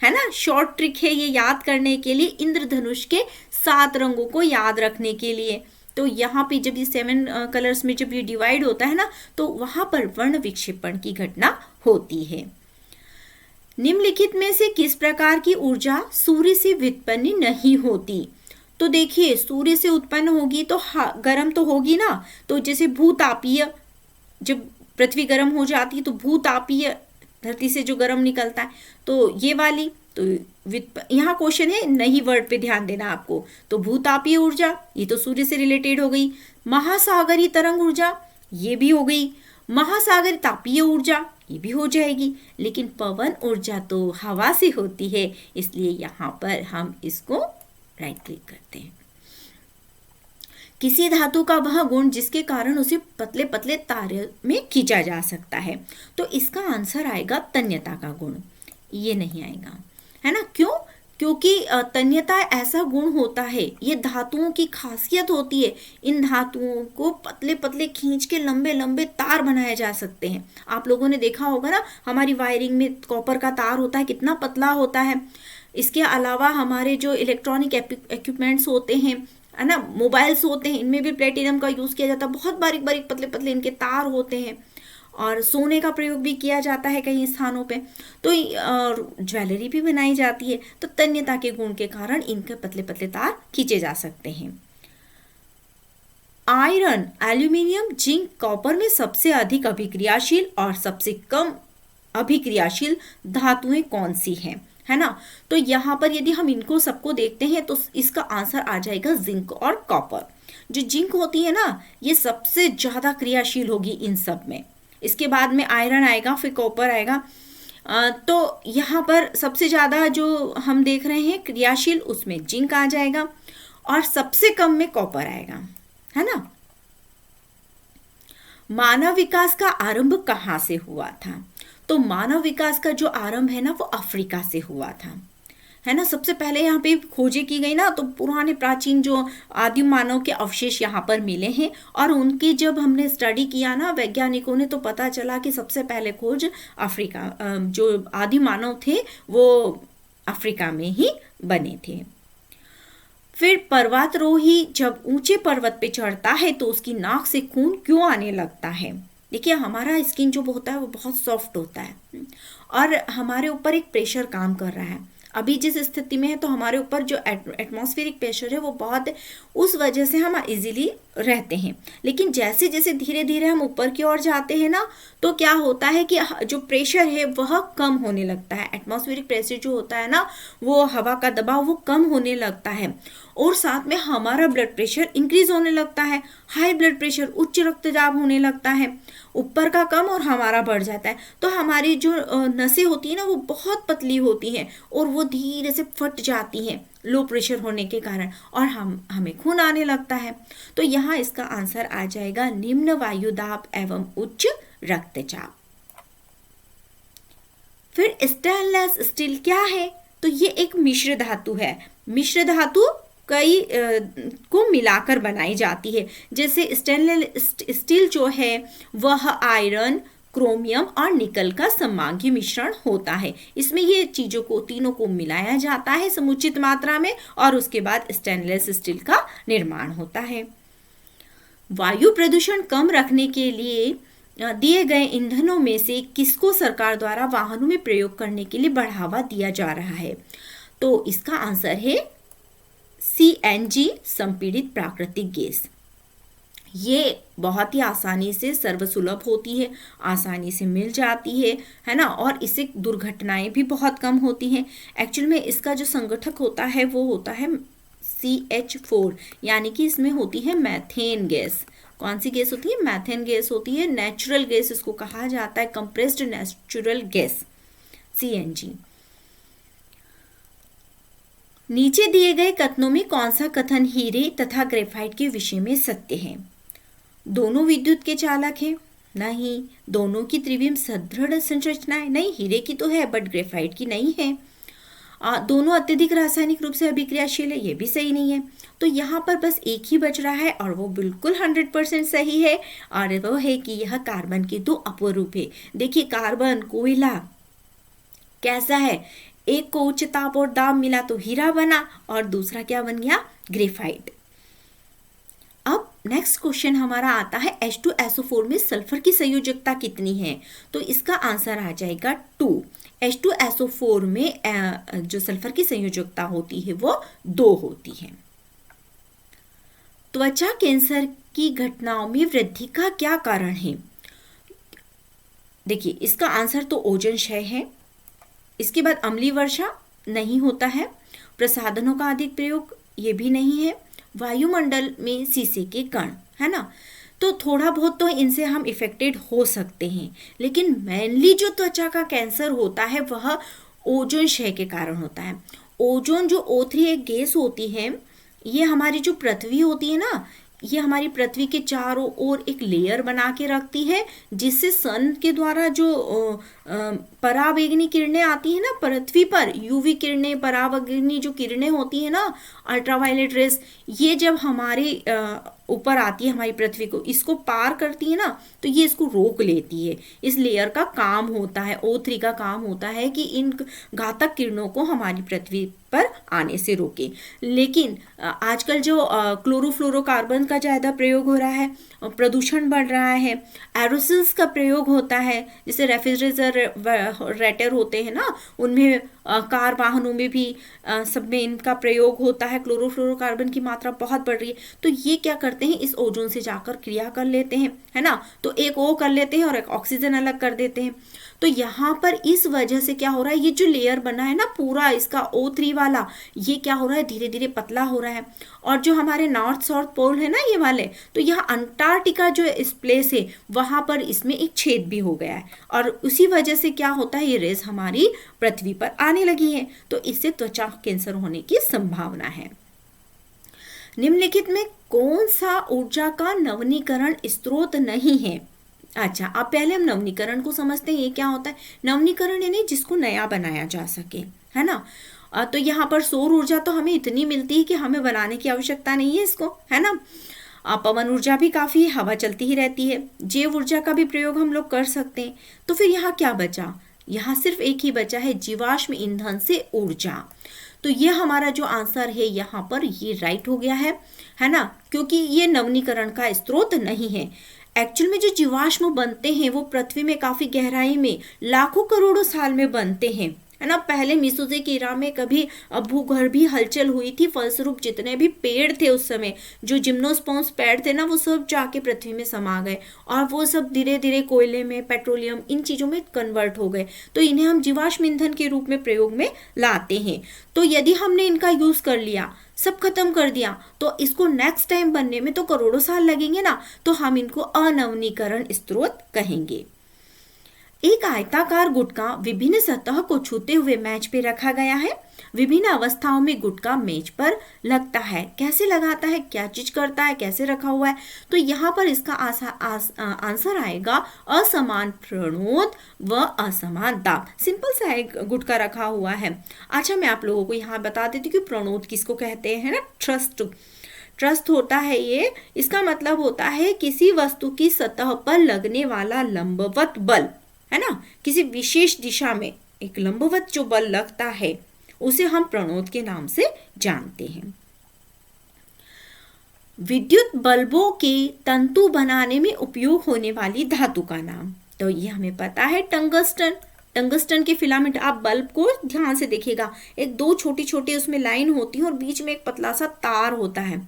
है ना। शॉर्ट ट्रिक है ये याद करने के लिए, इंद्रधनुष के 7 रंगों को याद रखने के लिए। तो यहाँ पे जब ये 7 कलर्स में जब ये डिवाइड होता है ना तो वहां पर वर्ण विक्षेपण की घटना होती है। निम्नलिखित में से किस प्रकार की ऊर्जा सूर्य से व्युत्पन्न नहीं होती? तो देखिए सूर्य से उत्पन्न होगी तो गर्म तो होगी ना, तो जैसे भूतापीय, जब पृथ्वी गर्म हो जाती है तो भूतापीय धरती से जो गर्म निकलता है, तो ये वाली तो यहाँ क्वेश्चन है, नहीं वर्ड पे ध्यान देना आपको। तो भूतापीय ऊर्जा ये तो सूर्य से रिलेटेड हो गई। महासागरीय तरंग ऊर्जा ये भी हो गई। महासागरीय तापीय ऊर्जा ये भी हो जाएगी। लेकिन पवन ऊर्जा तो हवा से होती है, इसलिए यहाँ पर हम इसको राइट क्लिक करते हैं। किसी धातु का वह गुण जिसके कारण उसे पतले पतले तारे में खींचा जा सकता है, तो इसका आंसर आएगा तन्यता का गुण। ये नहीं आएगा, है ना। क्यों? क्योंकि तन्यता ऐसा गुण होता है, ये धातुओं की खासियत होती है। इन धातुओं को पतले पतले खींच के लंबे लंबे तार बनाए जा सकते हैं। आप लोगों ने देखा होगा ना, हमारी वायरिंग में कॉपर का तार होता है, कितना पतला होता है। इसके अलावा हमारे जो इलेक्ट्रॉनिक इक्विपमेंट्स होते हैं, है ना, मोबाइल्स होते हैं, इनमें भी प्लेटिनम का यूज़ किया जाता है। बहुत बारीक बारीक पतले पतले इनके तार होते हैं। और सोने का प्रयोग भी किया जाता है कई स्थानों पे, तो ज्वेलरी भी बनाई जाती है। तो तन्यता के गुण के कारण इनके पतले पतले तार खींचे जा सकते हैं। आयरन, एल्यूमिनियम, जिंक, कॉपर में सबसे अधिक अभिक्रियाशील और सबसे कम अभिक्रियाशील धातुएं कौन सी हैं, है ना। तो यहाँ पर यदि हम इनको सबको देखते हैं तो इसका आंसर आ जाएगा जिंक और कॉपर। जो जिंक होती है ना ये सबसे ज्यादा क्रियाशील होगी इन सब में। इसके बाद में आयरन आएगा, फिर कॉपर आएगा। तो यहाँ पर सबसे ज़्यादा जो हम देख रहे हैं क्रियाशील, उसमें जिंक आ जाएगा और सबसे कम में कॉपर आएगा, है ना। मानव विकास का आरंभ कहाँ से हुआ था? तो मानव विकास का जो आरंभ है ना वो अफ्रीका से हुआ था, है ना। सबसे पहले यहाँ पे खोजें की गई ना, तो पुराने प्राचीन जो आदिम मानव के अवशेष यहाँ पर मिले हैं और उनकी जब हमने स्टडी किया ना वैज्ञानिकों ने, तो पता चला कि सबसे पहले खोज अफ्रीका, जो आदिम मानव थे वो अफ्रीका में ही बने थे। फिर पर्वतारोही जब ऊंचे पर्वत पे चढ़ता है तो उसकी नाक से खून क्यों आने लगता है? देखिए हमारा स्किन जो होता है वो बहुत सॉफ्ट होता है और हमारे ऊपर एक प्रेशर काम कर रहा है। अभी जिस स्थिति में है तो हमारे ऊपर जो एटमॉस्फेरिक प्रेशर है वो बहुत है, उस वजह से हम इजीली रहते हैं। लेकिन जैसे जैसे धीरे धीरे हम ऊपर की ओर जाते हैं ना, तो क्या होता है कि जो प्रेशर है वह कम होने लगता है। एटमॉस्फेरिक प्रेशर जो होता है ना, वो हवा का दबाव वो कम होने लगता है, और साथ में हमारा ब्लड प्रेशर इंक्रीज होने लगता है। हाई ब्लड प्रेशर, उच्च रक्तचाप होने लगता है, ऊपर का कम और हमारा बढ़ जाता है। तो हमारी जो नसें होती है ना, वो बहुत पतली होती हैं और वो धीरे से फट जाती हैं लो प्रेशर होने के कारण, और हमें खून आने लगता है। तो यहाँ इसका आंसर आ जाएगा निम्न वायु दाब एवं उच्च रक्तचाप। फिर स्टेनलेस स्टील क्या है? तो ये एक मिश्र धातु है। मिश्र धातु कई को मिलाकर बनाई जाती है। जैसे स्टेनलेस स्टील जो है वह आयरन, क्रोमियम और निकल का सममांगी मिश्रण होता है। इसमें ये चीजों को, तीनों को मिलाया जाता है समुचित मात्रा में, और उसके बाद स्टेनलेस स्टील का निर्माण होता है। वायु प्रदूषण कम रखने के लिए दिए गए ईंधनों में से किसको सरकार द्वारा वाहनों में प्रयोग करने के लिए बढ़ावा दिया जा रहा है? तो इसका आंसर है CNG, संपीड़ित प्राकृतिक गैस। ये बहुत ही आसानी से सर्वसुलभ होती है, आसानी से मिल जाती है ना, और इससे दुर्घटनाएं भी बहुत कम होती हैं। एक्चुअल में इसका जो संगठक होता है वो होता है CH4, यानी कि इसमें होती है मैथेन गैस। कौन सी गैस होती है? मैथेन गैस होती है। नेचुरल गैस इसको कहा जाता है, कंप्रेस्ड नेचुरल गैस, CNG। नीचे दिए गए कथनों में कौन सा कथन हीरे तथा ग्रेफाइट के विषय में सत्य है? दोनों विद्युत के चालक हैं? नहीं। दोनों की त्रिविम सुदृढ़ संरचना है? नहीं, हीरे की तो है बट ग्रेफाइट की नहीं है। दोनों अत्यधिक रासायनिक रूप से अभिक्रियाशील है? ये भी सही नहीं है। तो यहाँ पर बस एक ही बच रहा है और वो बिल्कुल 100% सही है, और वो है कि यह कार्बन के दो अपरूप है। देखिए, कार्बन, कोयला कैसा है? एक को उच्च ताप और दाब मिला तो हीरा बना, और दूसरा क्या बन गया? ग्रेफाइट। अब नेक्स्ट क्वेश्चन हमारा आता है H2SO4 में सल्फर की संयोजकता कितनी है? तो इसका आंसर आ जाएगा 2। H2SO4 में जो सल्फर की संयोजकता होती है वो 2 होती है। त्वचा कैंसर की घटनाओं में वृद्धि का क्या कारण है? देखिए, इसका आंसर तो ओजोन क्षय है। इसके बाद अम्लीय वर्षा नहीं होता है। प्रसाधनों का अधिक प्रयोग, ये भी नहीं है। वायुमंडल में सीसे के कण, है ना, तो थोड़ा बहुत तो इनसे हम इफेक्टेड हो सकते हैं, लेकिन मेनली जो त्वचा का कैंसर होता है वह ओजोन क्षय के कारण होता है। ओजोन जो O3 एक गैस होती है, ये हमारी जो पृथ्वी होती है ना, ये हमारी पृथ्वी के चारों ओर एक लेयर बना के रखती है, जिससे सन के द्वारा जो पराबैंगनी किरणें आती है ना पृथ्वी पर, यूवी किरणें, पराबैंगनी जो किरणें होती है ना, अल्ट्रावायलेट रेस, ये जब हमारे ऊपर आती है हमारी पृथ्वी को, इसको पार करती है ना, तो ये इसको रोक लेती है। इस लेयर का काम होता है, O3 का काम होता है कि इन घातक किरणों को हमारी पृथ्वी पर आने से रोके। लेकिन आजकल जो क्लोरोफ्लोरोकार्बन का ज़्यादा प्रयोग हो रहा है, प्रदूषण बढ़ रहा है, एरोसल्स का प्रयोग होता है, जैसे रेफ्रिजरेटर होते हैं ना, उनमें कार वाहनों में भी सब में इनका प्रयोग होता है। क्लोरोफ्लोरोकार्बन की मात्रा बहुत बढ़ रही है, तो ये क्या करते हैं, इस ओजोन से जाकर क्रिया कर लेते हैं, है ना, तो एक O कर लेते हैं और एक ऑक्सीजन अलग कर देते हैं। तो यहाँ पर इस वजह से क्या हो रहा है, ये जो लेयर बना है ना पूरा इसका O3 वाला, ये क्या हो रहा है, धीरे धीरे पतला हो रहा है। और जो हमारे नॉर्थ साउथ पोल है ना ये वाले, तो यहाँ अंटार्कटिका जो इस प्लेस है वहाँ पर इसमें एक छेद भी हो गया है, और उसी वजह से क्या होता है, ये रेस हमारी पृथ्वी पर आने लगी है, तो इससे त्वचा कैंसर होने की संभावना है। निम्नलिखित में कौन सा ऊर्जा का नवीनीकरण स्रोत नहीं है? अच्छा, अब पहले हम नवीनीकरण को समझते हैं। ये क्या होता है? नवीनीकरण यानी जिसको नया बनाया जा सके, है ना। तो यहाँ पर सौर ऊर्जा तो हमें इतनी मिलती है कि हमें बनाने की आवश्यकता नहीं है इसको, है ना। पवन ऊर्जा भी काफ़ी है, हवा चलती ही रहती है। जैव ऊर्जा का भी प्रयोग हम लोग कर सकते हैं। तो फिर यहाँ क्या बचा? यहाँ सिर्फ एक ही बचा है, जीवाश्म ईंधन से ऊर्जा। तो ये हमारा जो आंसर है यहाँ पर ये राइट हो गया है ना, क्योंकि ये नवीनीकरण का स्रोत नहीं है। एक्चुअल में जो जीवाश्म बनते हैं वो पृथ्वी में काफ़ी गहराई में लाखों करोड़ों साल में बनते हैं, है ना। पहले मेसोज़ोइक इरा में कभी भूगर्भ भी हलचल हुई थी, फलस्वरूप जितने भी पेड़ थे उस समय, जो जिम्नोस्पर्म्स पेड़ थे ना, वो सब जाके पृथ्वी में समा गए और वो सब धीरे धीरे कोयले में, पेट्रोलियम, इन चीज़ों में कन्वर्ट हो गए। तो इन्हें हम जीवाश्म ईंधन के रूप में प्रयोग में लाते हैं। तो यदि हमने इनका यूज़ कर लिया, सब खत्म कर दिया, तो इसको नेक्स्ट टाइम बनने में तो करोड़ों साल लगेंगे ना, तो हम इनको अनवीनीकरण स्रोत कहेंगे। एक आयताकार गुटका विभिन्न सतह को छूते हुए मेज पे रखा गया है। विभिन्न अवस्थाओं में गुटका मेज पर लगता है। कैसे लगाता है, क्या चीज करता है, कैसे रखा हुआ है, तो यहाँ पर इसका आंसर आएगा असमान प्रणोद व असमान दाब। सिंपल सा एक गुटका रखा हुआ है। अच्छा, मैं आप लोगों को यहाँ बता देती हूँ कि प्रणोद किसको कहते हैं ना। ट्रस्ट होता है ये, इसका मतलब होता है किसी वस्तु की सतह पर लगने वाला लंबवत बल, है ना। किसी विशेष दिशा में एक लंबवत जो बल लगता है उसे हम प्रणोद के नाम से जानते हैं। विद्युत बल्बों के तंतु बनाने में उपयोग होने वाली धातु का नाम, तो ये हमें पता है टंगस्टन। टंगस्टन के फिलामेंट, आप बल्ब को ध्यान से देखिएगा, एक दो छोटी छोटी उसमें लाइन होती है और बीच में एक पतला सा तार होता है।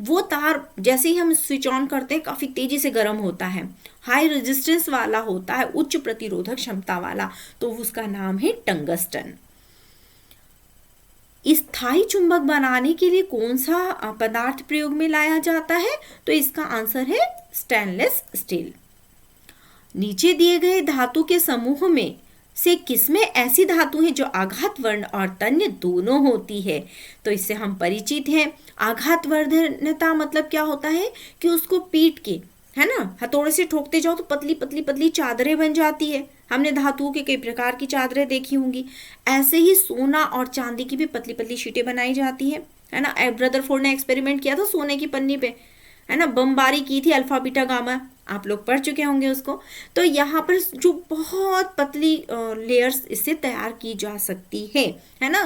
वो तार जैसे ही हम स्विच ऑन करते हैं काफी तेजी से गर्म होता है, हाई रेजिस्टेंस वाला होता है, उच्च प्रतिरोधक क्षमता वाला, तो उसका नाम है टंगस्टन। स्थायी चुंबक बनाने के लिए कौन सा पदार्थ प्रयोग में लाया जाता है, तो इसका आंसर है स्टेनलेस स्टील। नीचे दिए गए धातु के समूह में से किसमें ऐसी धातु है जो आघात वर्ण और तन्य दोनों होती है, तो इससे हम परिचित हैं। आघात वर्धनता मतलब क्या होता है कि उसको पीट के, है ना, हथौड़े से ठोकते जाओ तो पतली पतली पतली चादरें बन जाती है। हमने धातुओं के कई प्रकार की चादरें देखी होंगी। ऐसे ही सोना और चांदी की भी पतली पतली शीटें बनाई जाती है ना। रदरफोर्ड ने एक्सपेरिमेंट किया था सोने की पन्नी पे, है ना, बमबारी की थी, अल्फा बीटा गामा, आप लोग पढ़ चुके होंगे उसको। तो यहाँ पर जो बहुत पतली लेयर्स इससे तैयार की जा सकती है ना।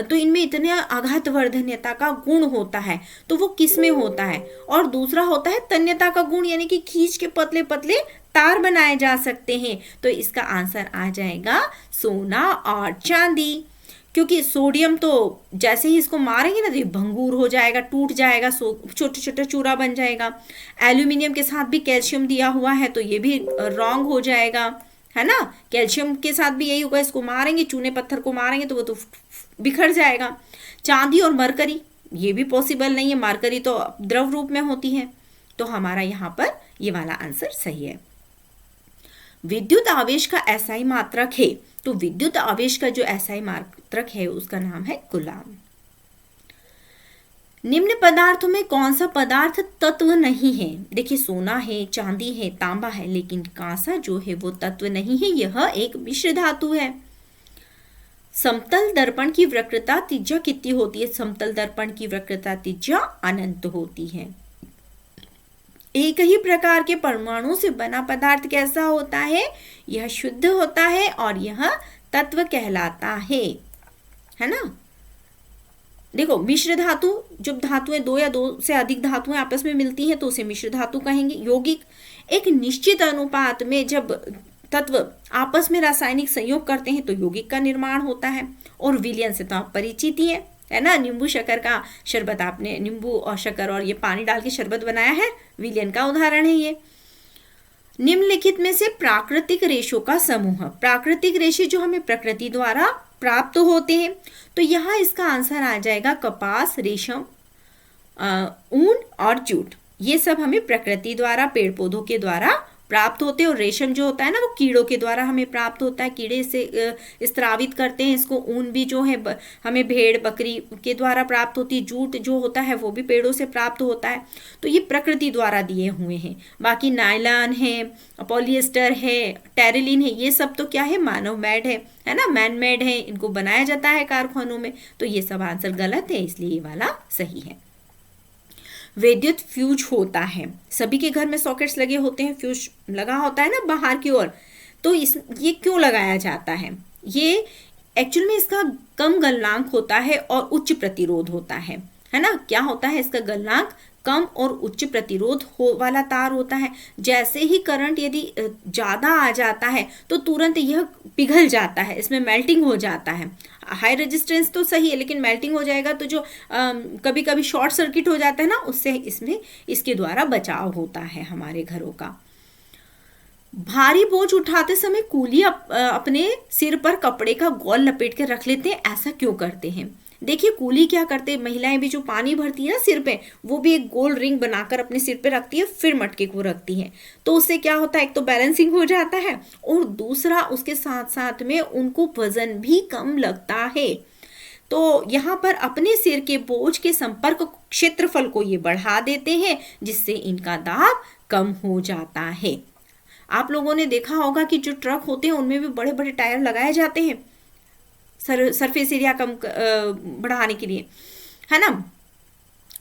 तो इनमें इतने आघात वर्धन्यता का गुण होता है, तो वो किस में होता है। और दूसरा होता है तन्यता का गुण, यानी कि खींच के पतले पतले तार बनाए जा सकते हैं। तो इसका आंसर आ जाएगा सोना और चांदी, क्योंकि सोडियम तो जैसे ही इसको मारेंगे ना तो ये भंगूर हो जाएगा, टूट जाएगा, छोटे छोटे चूरा बन जाएगा। एल्यूमिनियम के साथ भी कैल्शियम दिया हुआ है तो ये भी रॉन्ग हो जाएगा, है ना। कैल्शियम के साथ भी यही होगा, इसको मारेंगे, चूने पत्थर को मारेंगे तो वो तो बिखर जाएगा। चांदी और मरकरी ये भी पॉसिबल नहीं है, मरकरी तो द्रव रूप में होती है। तो हमारा यहाँ पर ये वाला आंसर सही है। विद्युत आवेश का एसआई मात्रक है, तो विद्युत आवेश का जो एसआई मात्रक है उसका नाम है कूलाम। निम्न पदार्थों में कौन सा पदार्थ तत्व नहीं है। देखिए, सोना है, चांदी है, तांबा है, लेकिन कांसा जो है वो तत्व नहीं है, यह एक मिश्र धातु है। समतल दर्पण की वक्रता त्रिज्या कितनी होती है। समतल दर्पण की वक्रता त्रिज्या अनंत होती है। एक ही प्रकार के परमाणु से बना पदार्थ कैसा होता है, यह शुद्ध होता है और यह तत्व कहलाता है ना। देखो, मिश्र धातु, जब धातुएं दो या दो से अधिक धातुएं आपस में मिलती हैं तो उसे मिश्र धातु कहेंगे। यौगिक, एक निश्चित अनुपात में जब तत्व आपस में रासायनिक संयोग करते हैं तो यौगिक का निर्माण होता है। और विलयन से तो आप परिचित ही है ना। नींबू शक्कर का शरबत, आपने नींबू और शक्कर और ये पानी डाल के शरबत बनाया है, विलयन का उदाहरण है ये। निम्नलिखित में से प्राकृतिक रेशों का समूह, प्राकृतिक रेशे जो हमें प्रकृति द्वारा प्राप्त होते हैं, तो यहाँ इसका आंसर आ जाएगा कपास, रेशम, ऊन और जूट। ये सब हमें प्रकृति द्वारा, पेड़ पौधों के द्वारा प्राप्त होते हैं। और रेशम जो होता है ना वो कीड़ों के द्वारा हमें प्राप्त होता है, कीड़े से स्त्रावित करते हैं इसको। ऊन भी जो है हमें भेड़ बकरी के द्वारा प्राप्त होती है। जूट जो होता है वो भी पेड़ों से प्राप्त होता है। तो ये प्रकृति द्वारा दिए हुए हैं। बाकी नायलॉन है, पॉलिएस्टर है, टेरिलिन है, ये सब तो क्या है, मानव मेड है ना, मैन मेड है, इनको बनाया जाता है कारखानों में। तो ये सब आंसर गलत है, इसलिए ये वाला सही है। विद्युत फ्यूज होता है, सभी के घर में सॉकेट्स लगे होते हैं, फ्यूज लगा होता है ना बाहर की ओर। तो ये क्यों लगाया जाता है, ये एक्चुअल में इसका कम गलनांक होता है और उच्च प्रतिरोध होता है ना। क्या होता है, इसका गलनांक कम और उच्च प्रतिरोध वाला तार होता है। जैसे ही करंट यदि ज़्यादा आ जाता है तो तुरंत यह पिघल जाता है, इसमें मेल्टिंग हो जाता है। हाई रेजिस्टेंस तो सही है, लेकिन मेल्टिंग हो जाएगा तो जो कभी कभी शॉर्ट सर्किट हो जाता है ना, उससे इसमें इसके द्वारा बचाव होता है हमारे घरों का। भारी बोझ उठाते समय कूली अपने सिर पर कपड़े का गोल लपेट के रख लेते हैं। ऐसा क्यों करते हैं? देखिए कूली क्या करते हैं, महिलाएं भी जो पानी भरती है ना सिर पे, वो भी एक गोल रिंग बनाकर अपने सिर पे रखती है, फिर मटके को रखती है। तो उससे क्या होता है, एक तो बैलेंसिंग हो जाता है और दूसरा उसके साथ साथ में उनको वजन भी कम लगता है। तो यहाँ पर अपने सिर के बोझ के संपर्क क्षेत्रफल को ये बढ़ा देते हैं, जिससे इनका दाब कम हो जाता है। आप लोगों ने देखा होगा कि जो ट्रक होते हैं उनमें भी बड़े बड़े टायर लगाए जाते हैं सरफेस एरिया कम बढ़ाने के लिए, है ना।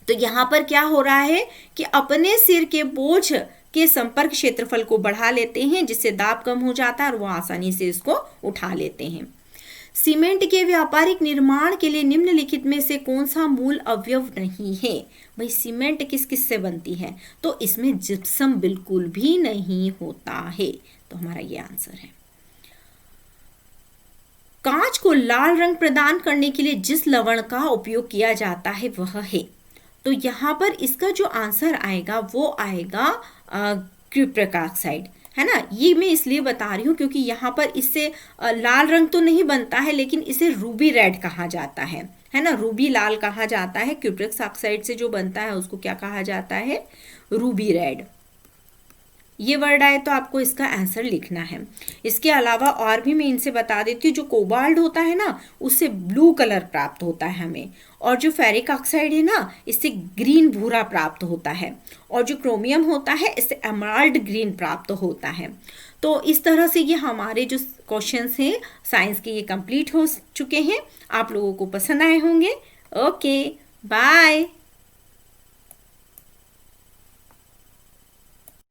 तो यहाँ पर क्या हो रहा है कि अपने सिर के बोझ के संपर्क क्षेत्रफल को बढ़ा लेते हैं, जिससे दाब कम हो जाता है और वो आसानी से इसको उठा लेते हैं। सीमेंट के व्यापारिक निर्माण के लिए निम्नलिखित में से कौन सा मूल अवयव नहीं है? भाई सीमेंट किस किस से बनती है? तो इसमें जिप्सम बिल्कुल भी नहीं होता है, तो हमारा ये आंसर है। कांच को लाल रंग प्रदान करने के लिए जिस लवण का उपयोग किया जाता है वह है, तो यहाँ पर इसका जो आंसर आएगा वो आएगा क्यूप्रिक ऑक्साइड, है ना। ये मैं इसलिए बता रही हूँ क्योंकि यहाँ पर इससे लाल रंग तो नहीं बनता है, लेकिन इसे रूबी रेड कहा जाता है ना, रूबी लाल कहा जाता है। क्यूप्रिक ऑक्साइड से जो बनता है उसको क्या कहा जाता है? Ruby red. ये वर्ड आए तो आपको इसका आंसर लिखना है। इसके अलावा और भी मैं इनसे बता देती हूँ, जो कोबाल्ट होता है ना उससे ब्लू कलर प्राप्त होता है हमें, और जो फेरिक ऑक्साइड है ना इससे ग्रीन भूरा प्राप्त होता है, और जो क्रोमियम होता है इससे एमराल्ड ग्रीन प्राप्त होता है। तो इस तरह से ये हमारे जो क्वेश्चंस हैं साइंस के ये कंप्लीट हो चुके हैं। आप लोगों को पसंद आए होंगे। Okay bye.